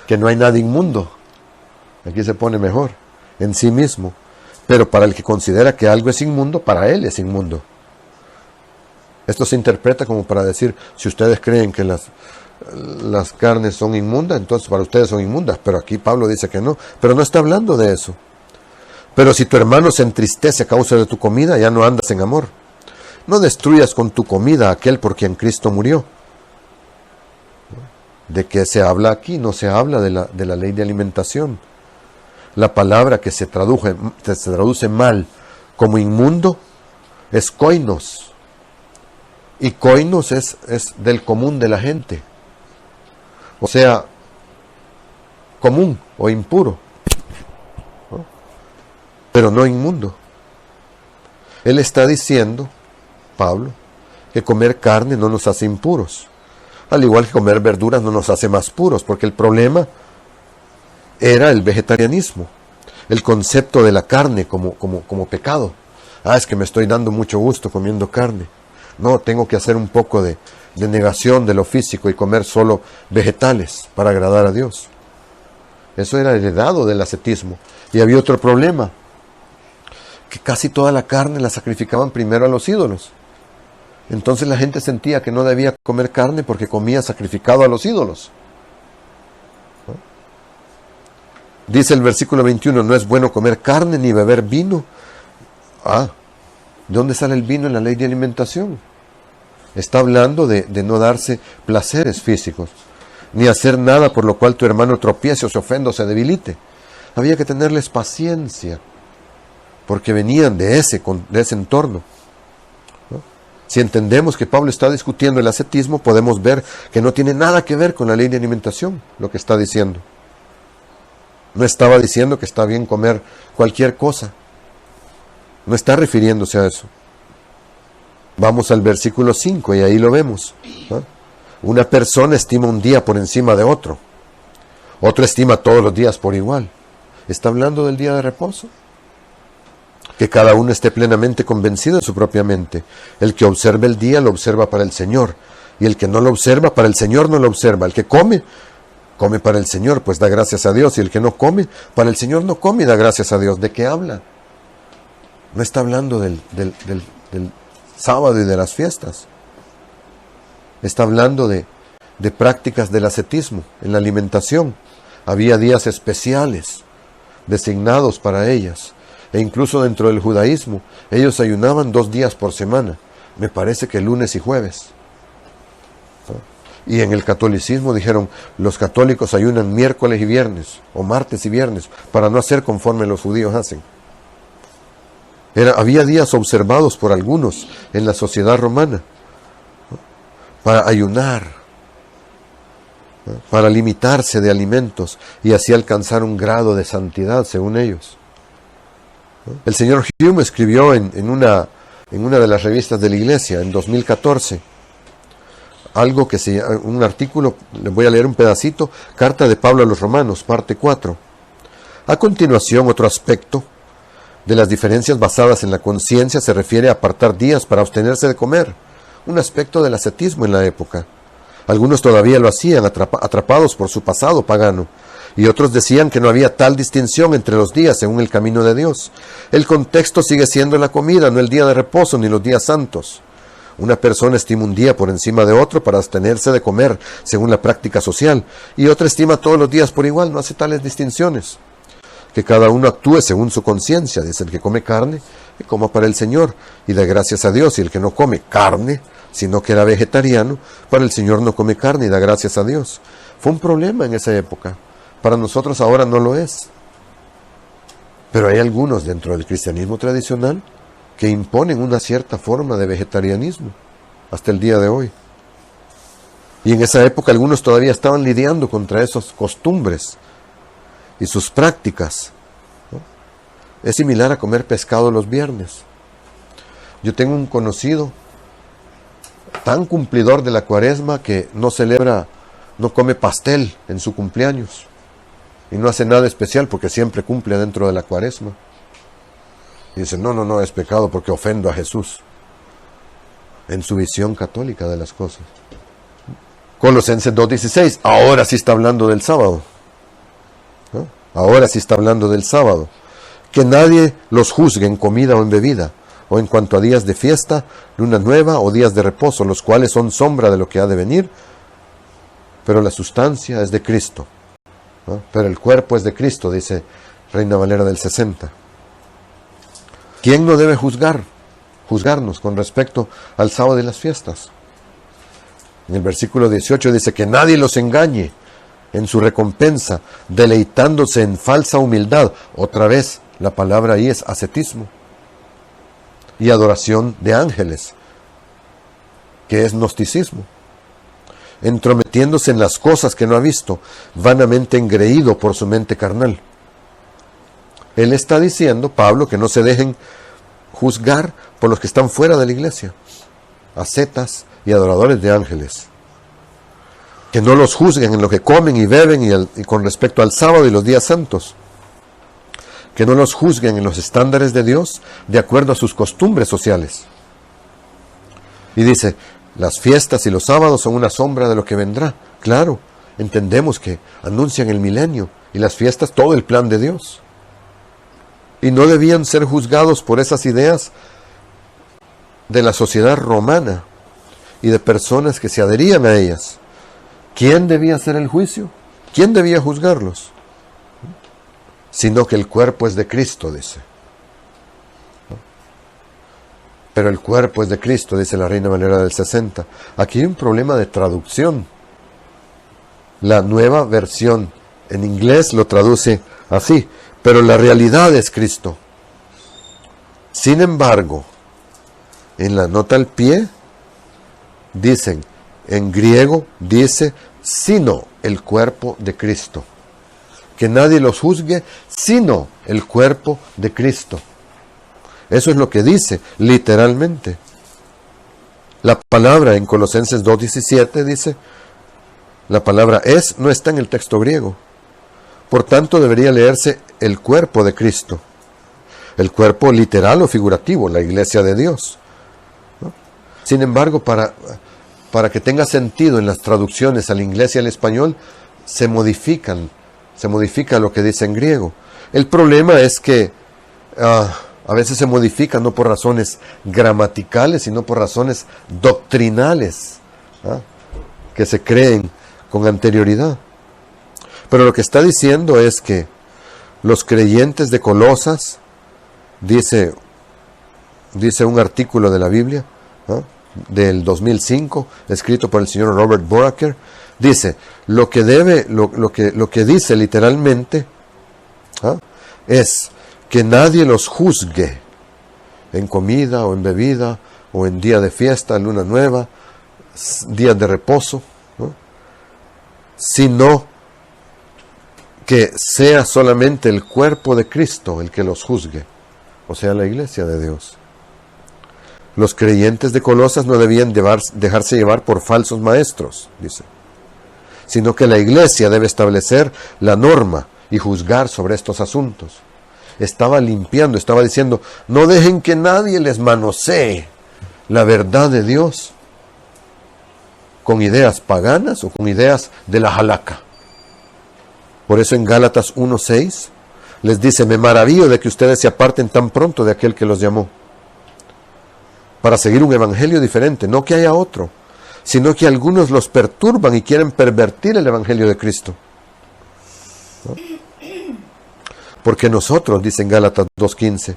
que no hay nada inmundo, aquí se pone mejor, en sí mismo, pero para el que considera que algo es inmundo, para él es inmundo. Esto se interpreta como para decir, si ustedes creen que las carnes son inmundas, entonces para ustedes son inmundas, pero aquí Pablo dice que no, pero no está hablando de eso. Pero si tu hermano se entristece a causa de tu comida, ya no andas en amor. No destruyas con tu comida a aquel por quien Cristo murió. ¿De qué se habla aquí? No se habla de la ley de alimentación. La palabra que se traduce mal como inmundo es koinos. Y koinos es del común de la gente. O sea, común o impuro, ¿no? Pero no inmundo. Él está diciendo, Pablo, que comer carne no nos hace impuros. Al igual que comer verduras no nos hace más puros, porque el problema era el vegetarianismo. El concepto de la carne como pecado. Es que me estoy dando mucho gusto comiendo carne. No, tengo que hacer un poco de negación de lo físico y comer solo vegetales para agradar a Dios. Eso era heredado del ascetismo. Y había otro problema, que casi toda la carne la sacrificaban primero a los ídolos. Entonces la gente sentía que no debía comer carne porque comía sacrificado a los ídolos. ¿No? Dice el versículo 21, no es bueno comer carne ni beber vino. ¿De dónde sale el vino en la ley de alimentación? Está hablando de no darse placeres físicos, ni hacer nada por lo cual tu hermano tropiece o se ofenda o se debilite. Había que tenerles paciencia, porque venían de ese entorno, ¿no? Si entendemos que Pablo está discutiendo el ascetismo, podemos ver que no tiene nada que ver con la ley de alimentación, lo que está diciendo. No estaba diciendo que está bien comer cualquier cosa. No está refiriéndose a eso. Vamos al versículo 5 y ahí lo vemos, ¿no? Una persona estima un día por encima de otro. Otro estima todos los días por igual. Está hablando del día de reposo. Que cada uno esté plenamente convencido de su propia mente. El que observa el día lo observa para el Señor. Y el que no lo observa, para el Señor no lo observa. El que come, come para el Señor, pues da gracias a Dios. Y el que no come, para el Señor no come y da gracias a Dios. ¿De qué habla? No está hablando del sábado y de las fiestas. está hablando de prácticas del ascetismo en la alimentación. Había días especiales designados para ellas. E incluso dentro del judaísmo, ellos ayunaban 2 días por semana. Me parece que lunes y jueves. Y en el catolicismo dijeron, los católicos ayunan miércoles y viernes, o martes y viernes, para no hacer conforme los judíos hacen. Había días observados por algunos en la sociedad romana, para ayunar, para limitarse de alimentos y así alcanzar un grado de santidad, según ellos. El señor Hume escribió en una de las revistas de la iglesia, en 2014, un artículo, les voy a leer un pedacito, Carta de Pablo a los Romanos, parte 4. A continuación, otro aspecto de las diferencias basadas en la conciencia se refiere a apartar días para abstenerse de comer, un aspecto del ascetismo en la época. Algunos todavía lo hacían, atrapados por su pasado pagano, y otros decían que no había tal distinción entre los días según el camino de Dios. El contexto sigue siendo la comida, no el día de reposo ni los días santos. Una persona estima un día por encima de otro para abstenerse de comer según la práctica social, y otra estima todos los días por igual, no hace tales distinciones. Que cada uno actúe según su conciencia, dice el que come carne, que coma para el Señor, y da gracias a Dios, y el que no come carne, sino que era vegetariano, para el Señor no come carne y da gracias a Dios. Fue un problema en esa época. Para nosotros ahora no lo es. Pero hay algunos dentro del cristianismo tradicional que imponen una cierta forma de vegetarianismo hasta el día de hoy. Y en esa época algunos todavía estaban lidiando contra esas costumbres y sus prácticas, ¿no? Es similar a comer pescado los viernes. Yo tengo un conocido tan cumplidor de la cuaresma que no come pastel en su cumpleaños y no hace nada especial porque siempre cumple dentro de la cuaresma. Y dice, no, es pecado porque ofendo a Jesús, en su visión católica de las cosas. Colosenses 2:16, ahora sí está hablando del sábado, ¿no? Ahora sí está hablando del sábado. Que nadie los juzgue en comida o en bebida, o en cuanto a días de fiesta, luna nueva o días de reposo, los cuales son sombra de lo que ha de venir, pero la sustancia es de Cristo, ¿no? Pero el cuerpo es de Cristo, dice Reina Valera del 60. ¿Quién no debe juzgarnos con respecto al sábado y las fiestas? En el versículo 18 dice que nadie los engañe en su recompensa, deleitándose en falsa humildad. Otra vez, la palabra ahí es ascetismo. Y adoración de ángeles, que es gnosticismo. Entrometiéndose en las cosas que no ha visto, vanamente engreído por su mente carnal. Él está diciendo, Pablo, que no se dejen juzgar por los que están fuera de la iglesia, ascetas y adoradores de ángeles. Que no los juzguen en lo que comen y beben y con respecto al sábado y los días santos. Que no los juzguen en los estándares de Dios de acuerdo a sus costumbres sociales. Y dice, las fiestas y los sábados son una sombra de lo que vendrá. Claro, entendemos que anuncian el milenio y las fiestas todo el plan de Dios. Y no debían ser juzgados por esas ideas de la sociedad romana y de personas que se adherían a ellas. ¿Quién debía hacer el juicio? ¿Quién debía juzgarlos? Sino que el cuerpo es de Cristo, dice. Pero el cuerpo es de Cristo, dice la Reina Valera del 60. Aquí hay un problema de traducción. La nueva versión en inglés lo traduce así, pero la realidad es Cristo. Sin embargo, en la nota al pie, dicen, en griego dice, sino el cuerpo de Cristo. Que nadie los juzgue, sino el cuerpo de Cristo. Eso es lo que dice, literalmente. La palabra en Colosenses 2:17 dice, la palabra es, no está en el texto griego. Por tanto, debería leerse el cuerpo de Cristo. El cuerpo literal o figurativo, la iglesia de Dios, ¿no? Sin embargo, para que tenga sentido en las traducciones al inglés y al español, se modifica lo que dice en griego. El problema es que a veces se modifica no por razones gramaticales, sino por razones doctrinales, que se creen con anterioridad. Pero lo que está diciendo es que los creyentes de Colosas, dice un artículo de la Biblia, del 2005, escrito por el señor Robert Boraker, dice, lo que dice literalmente es que nadie los juzgue en comida o en bebida o en día de fiesta, luna nueva, días de reposo, sino que sea solamente el cuerpo de Cristo el que los juzgue, o sea, la iglesia de Dios. Los creyentes de Colosas no debían dejarse llevar por falsos maestros, dice, sino que la iglesia debe establecer la norma y juzgar sobre estos asuntos. Estaba limpiando, estaba diciendo, no dejen que nadie les manosee la verdad de Dios con ideas paganas o con ideas de la halakha. Por eso en Gálatas 1:6 les dice, me maravillo de que ustedes se aparten tan pronto de aquel que los llamó, para seguir un evangelio diferente, no que haya otro, sino que algunos los perturban y quieren pervertir el evangelio de Cristo. Porque nosotros, dice en Gálatas 2:15,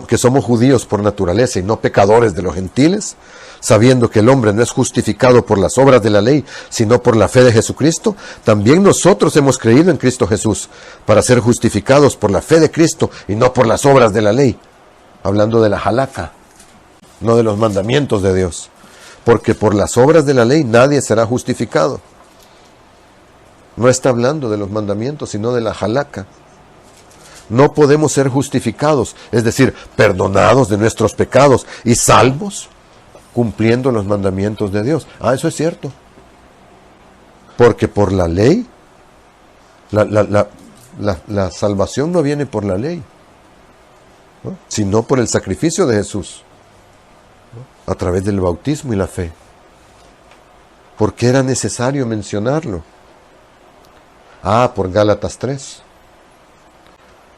que somos judíos por naturaleza y no pecadores de los gentiles, sabiendo que el hombre no es justificado por las obras de la ley, sino por la fe de Jesucristo, también nosotros hemos creído en Cristo Jesús, para ser justificados por la fe de Cristo y no por las obras de la ley. Hablando de la halakha, no de los mandamientos de Dios. Porque por las obras de la ley nadie será justificado. No está hablando de los mandamientos, sino de la halakha. No podemos ser justificados, es decir, perdonados de nuestros pecados y salvos, cumpliendo los mandamientos de Dios. Eso es cierto. Porque por la ley, la salvación no viene por la ley, ¿no?, sino por el sacrificio de Jesús, ¿no?, a través del bautismo y la fe. ¿Por qué era necesario mencionarlo? Por Gálatas 3.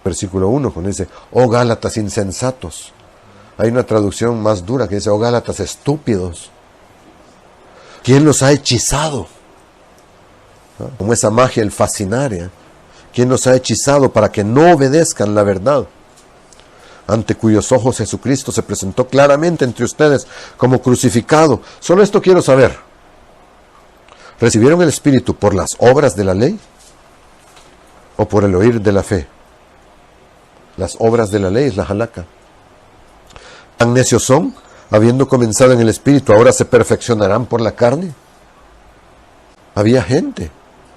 Versículo 1, cuando dice, oh Gálatas insensatos. Hay una traducción más dura que dice, oh Gálatas estúpidos. ¿Quién los ha hechizado? Como esa magia, el fascinaria. ¿Quién los ha hechizado para que no obedezcan la verdad? Ante cuyos ojos Jesucristo se presentó claramente entre ustedes como crucificado. Solo esto quiero saber. ¿Recibieron el Espíritu por las obras de la ley o por el oír de la fe? Las obras de la ley es la halakha. ¿Tan necios son? Habiendo comenzado en el Espíritu, ¿ahora se perfeccionarán por la carne? Había gente,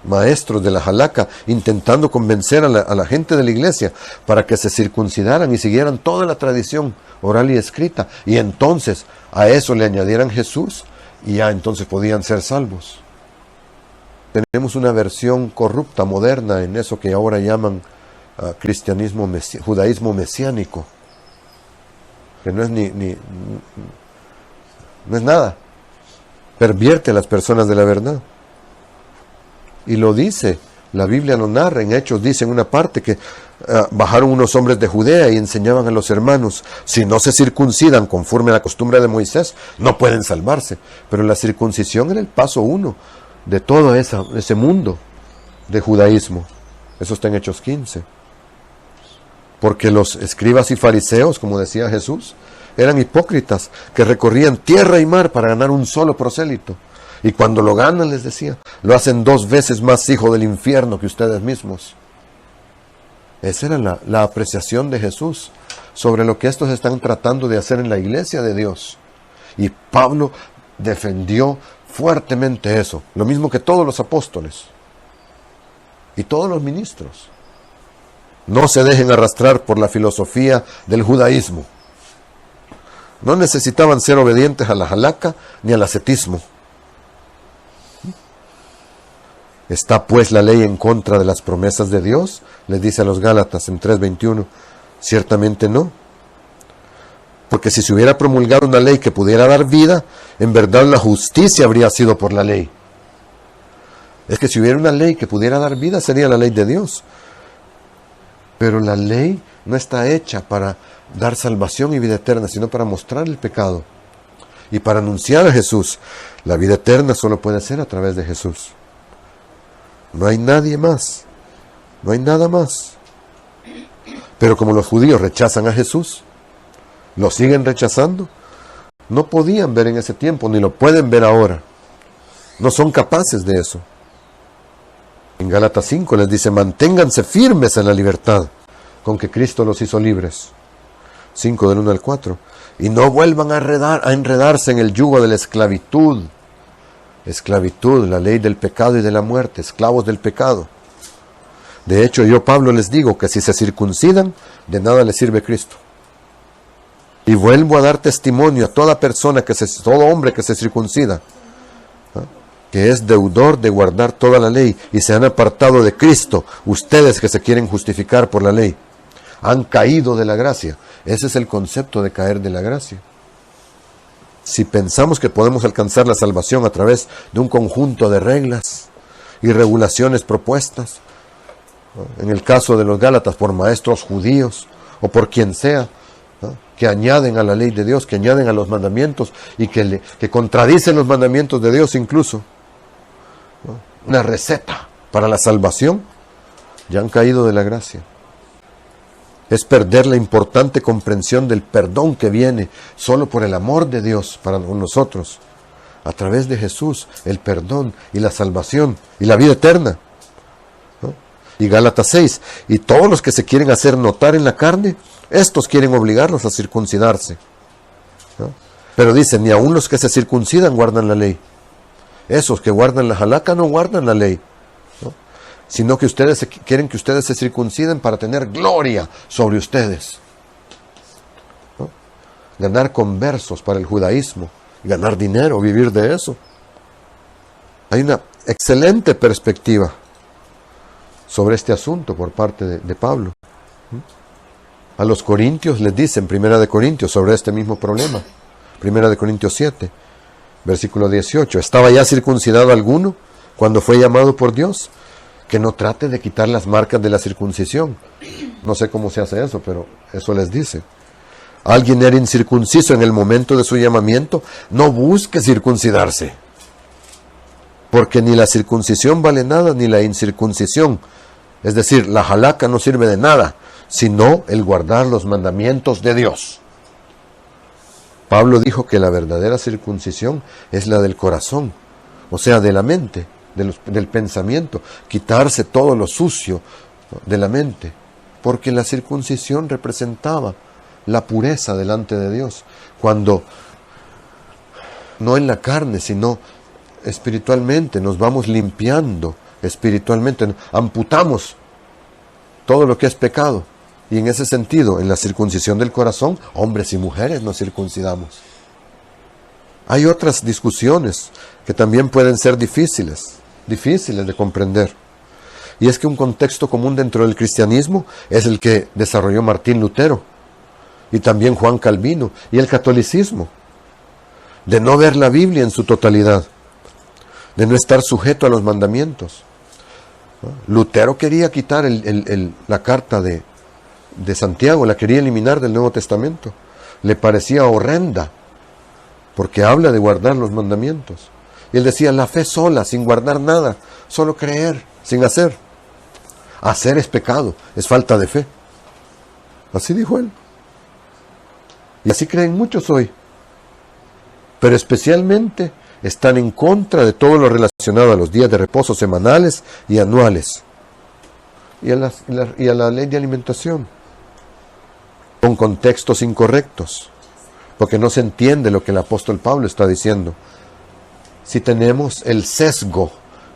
maestros de la halakha, intentando convencer a la gente de la iglesia para que se circuncidaran y siguieran toda la tradición oral y escrita. Y entonces a eso le añadieran Jesús y ya entonces podían ser salvos. Tenemos una versión corrupta, moderna, en eso que ahora llaman judaísmo mesiánico, que no es no es nada, pervierte a las personas de la verdad. Y lo dice, la Biblia lo narra, en Hechos dice en una parte que bajaron unos hombres de Judea y enseñaban a los hermanos, si no se circuncidan conforme a la costumbre de Moisés, no pueden salvarse. Pero la circuncisión era el paso 1 de todo ese mundo de judaísmo. Eso está en Hechos 15. Porque los escribas y fariseos, como decía Jesús, eran hipócritas que recorrían tierra y mar para ganar un solo prosélito. Y cuando lo ganan, les decía, lo hacen 2 veces más hijo del infierno que ustedes mismos. Esa era la apreciación de Jesús sobre lo que estos están tratando de hacer en la iglesia de Dios. Y Pablo defendió fuertemente eso, lo mismo que todos los apóstoles y todos los ministros. No se dejen arrastrar por la filosofía del judaísmo. No necesitaban ser obedientes a la halakha ni al ascetismo. ¿Está pues la ley en contra de las promesas de Dios? Les dice a los Gálatas en 3:21. Ciertamente no. Porque si se hubiera promulgado una ley que pudiera dar vida, en verdad la justicia habría sido por la ley. Es que si hubiera una ley que pudiera dar vida, sería la ley de Dios. Pero la ley no está hecha para dar salvación y vida eterna, sino para mostrar el pecado. Y para anunciar a Jesús, la vida eterna solo puede ser a través de Jesús. No hay nadie más. No hay nada más. Pero como los judíos rechazan a Jesús, lo siguen rechazando, no podían ver en ese tiempo, ni lo pueden ver ahora. No son capaces de eso. En Gálatas 5 les dice, manténganse firmes en la libertad con que Cristo los hizo libres. 5 del 1 al 4. Y no vuelvan a enredarse en el yugo de la esclavitud. Esclavitud, la ley del pecado y de la muerte, esclavos del pecado. De hecho, yo, Pablo, les digo que si se circuncidan, de nada les sirve Cristo. Y vuelvo a dar testimonio a toda persona, todo hombre que se circuncida, que es deudor de guardar toda la ley, y se han apartado de Cristo, ustedes que se quieren justificar por la ley, han caído de la gracia. Ese es el concepto de caer de la gracia. Si pensamos que podemos alcanzar la salvación a través de un conjunto de reglas y regulaciones propuestas, en el caso de los Gálatas por maestros judíos o por quien sea, que añaden a la ley de Dios, que añaden a los mandamientos y que contradicen los mandamientos de Dios incluso, una receta para la salvación, ya han caído de la gracia. Es perder la importante comprensión del perdón que viene solo por el amor de Dios para nosotros, a través de Jesús, el perdón y la salvación y la vida eterna. Y Gálatas 6, y todos los que se quieren hacer notar en la carne, estos quieren obligarlos a circuncidarse. Pero dice, ni aun los que se circuncidan guardan la ley. Esos que guardan la halaca no guardan la ley, sino que quieren que ustedes se circunciden para tener gloria sobre ustedes. Ganar conversos para el judaísmo, ganar dinero, vivir de eso. Hay una excelente perspectiva sobre este asunto por parte de Pablo. A los corintios les dice en 1 Corintios sobre este mismo problema. 1 Corintios 7, versículo 18. ¿Estaba ya circuncidado alguno cuando fue llamado por Dios? Que no trate de quitar las marcas de la circuncisión. No sé cómo se hace eso, pero eso les dice. ¿Alguien era incircunciso en el momento de su llamamiento? No busque circuncidarse. Porque ni la circuncisión vale nada, ni la incircuncisión. Es decir, la halaca no sirve de nada, sino el guardar los mandamientos de Dios. Pablo dijo que la verdadera circuncisión es la del corazón, o sea, de la mente, del pensamiento, quitarse todo lo sucio de la mente, porque la circuncisión representaba la pureza delante de Dios, cuando no en la carne, sino espiritualmente nos vamos limpiando, espiritualmente amputamos todo lo que es pecado, y en ese sentido, en la circuncisión del corazón, hombres y mujeres nos circuncidamos. Hay otras discusiones que también pueden ser difíciles de comprender. Y es que un contexto común dentro del cristianismo es el que desarrolló Martín Lutero y también Juan Calvino y el catolicismo, de no ver la Biblia en su totalidad, de no estar sujeto a los mandamientos. Lutero quería quitar la carta de Santiago, la quería eliminar del Nuevo Testamento. Le parecía horrenda, porque habla de guardar los mandamientos. Y él decía, la fe sola, sin guardar nada, solo creer, sin hacer. Hacer es pecado, es falta de fe. Así dijo él. Y así creen muchos hoy. Pero especialmente están en contra de todo lo relacionado a los días de reposo semanales y anuales. Y a la ley de alimentación. Con contextos incorrectos. Porque no se entiende lo que el apóstol Pablo está diciendo. Si tenemos el sesgo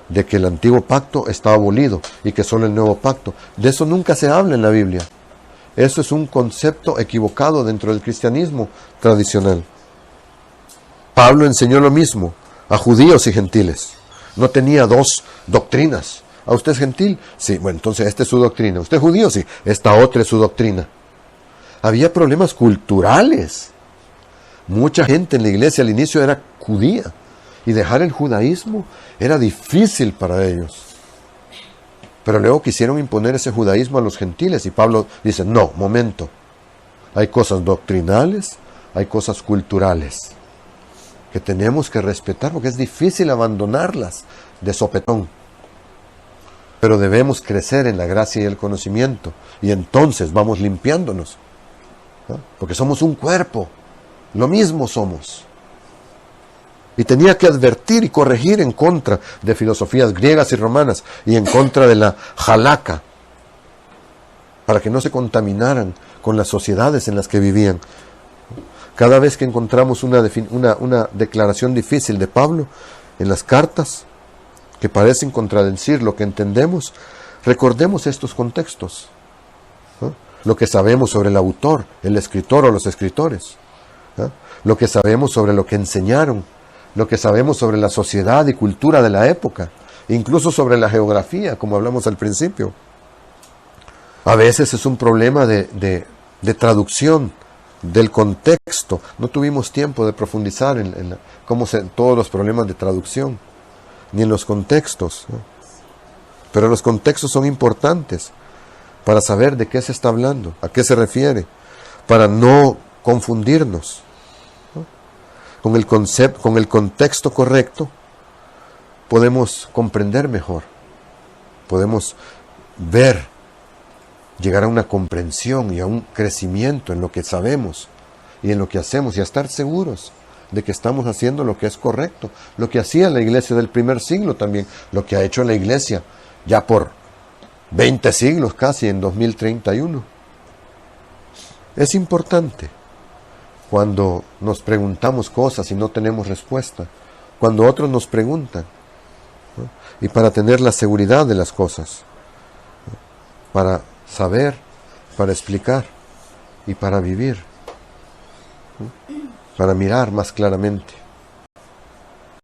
de que el antiguo pacto está abolido y que solo el nuevo pacto, de eso nunca se habla en la Biblia. Eso es un concepto equivocado dentro del cristianismo tradicional. Pablo enseñó lo mismo a judíos y gentiles. No tenía dos doctrinas. ¿A usted es gentil? Sí, bueno, entonces esta es su doctrina. ¿Usted es judío? Sí, esta otra es su doctrina. Había problemas culturales. Mucha gente en la iglesia al inicio era judía. Y dejar el judaísmo era difícil para ellos. Pero luego quisieron imponer ese judaísmo a los gentiles. Y Pablo dice, no, momento. Hay cosas doctrinales, hay cosas culturales. que tenemos que respetar, porque es difícil abandonarlas de sopetón. Pero debemos crecer en la gracia y el conocimiento, y entonces vamos limpiándonos, ¿no? Porque somos un cuerpo, lo mismo somos. Y tenía que advertir y corregir en contra de filosofías griegas y romanas, y en contra de la halakha, para que no se contaminaran con las sociedades en las que vivían. Cada vez que encontramos una declaración difícil de Pablo en las cartas, que parecen contradecir lo que entendemos, recordemos estos contextos, ¿no? Lo que sabemos sobre el autor, el escritor o los escritores, ¿no? Lo que sabemos sobre lo que enseñaron, lo que sabemos sobre la sociedad y cultura de la época, incluso sobre la geografía, como hablamos al principio. A veces es un problema de traducción, del contexto. No tuvimos tiempo de profundizar en todos los problemas de traducción, ni en los contextos, ¿no? Pero los contextos son importantes para saber de qué se está hablando, a qué se refiere, para no confundirnos, ¿no? Con el contexto correcto podemos comprender mejor, podemos ver, llegar a una comprensión y a un crecimiento en lo que sabemos y en lo que hacemos, y a estar seguros de que estamos haciendo lo que es correcto, lo que hacía la iglesia del primer siglo también, lo que ha hecho la iglesia ya por 20 siglos casi, en 2031. Es importante cuando nos preguntamos cosas y no tenemos respuesta, cuando otros nos preguntan, ¿no? Y para tener la seguridad de las cosas, ¿no? Para saber, para explicar y para vivir, ¿no? Para mirar más claramente.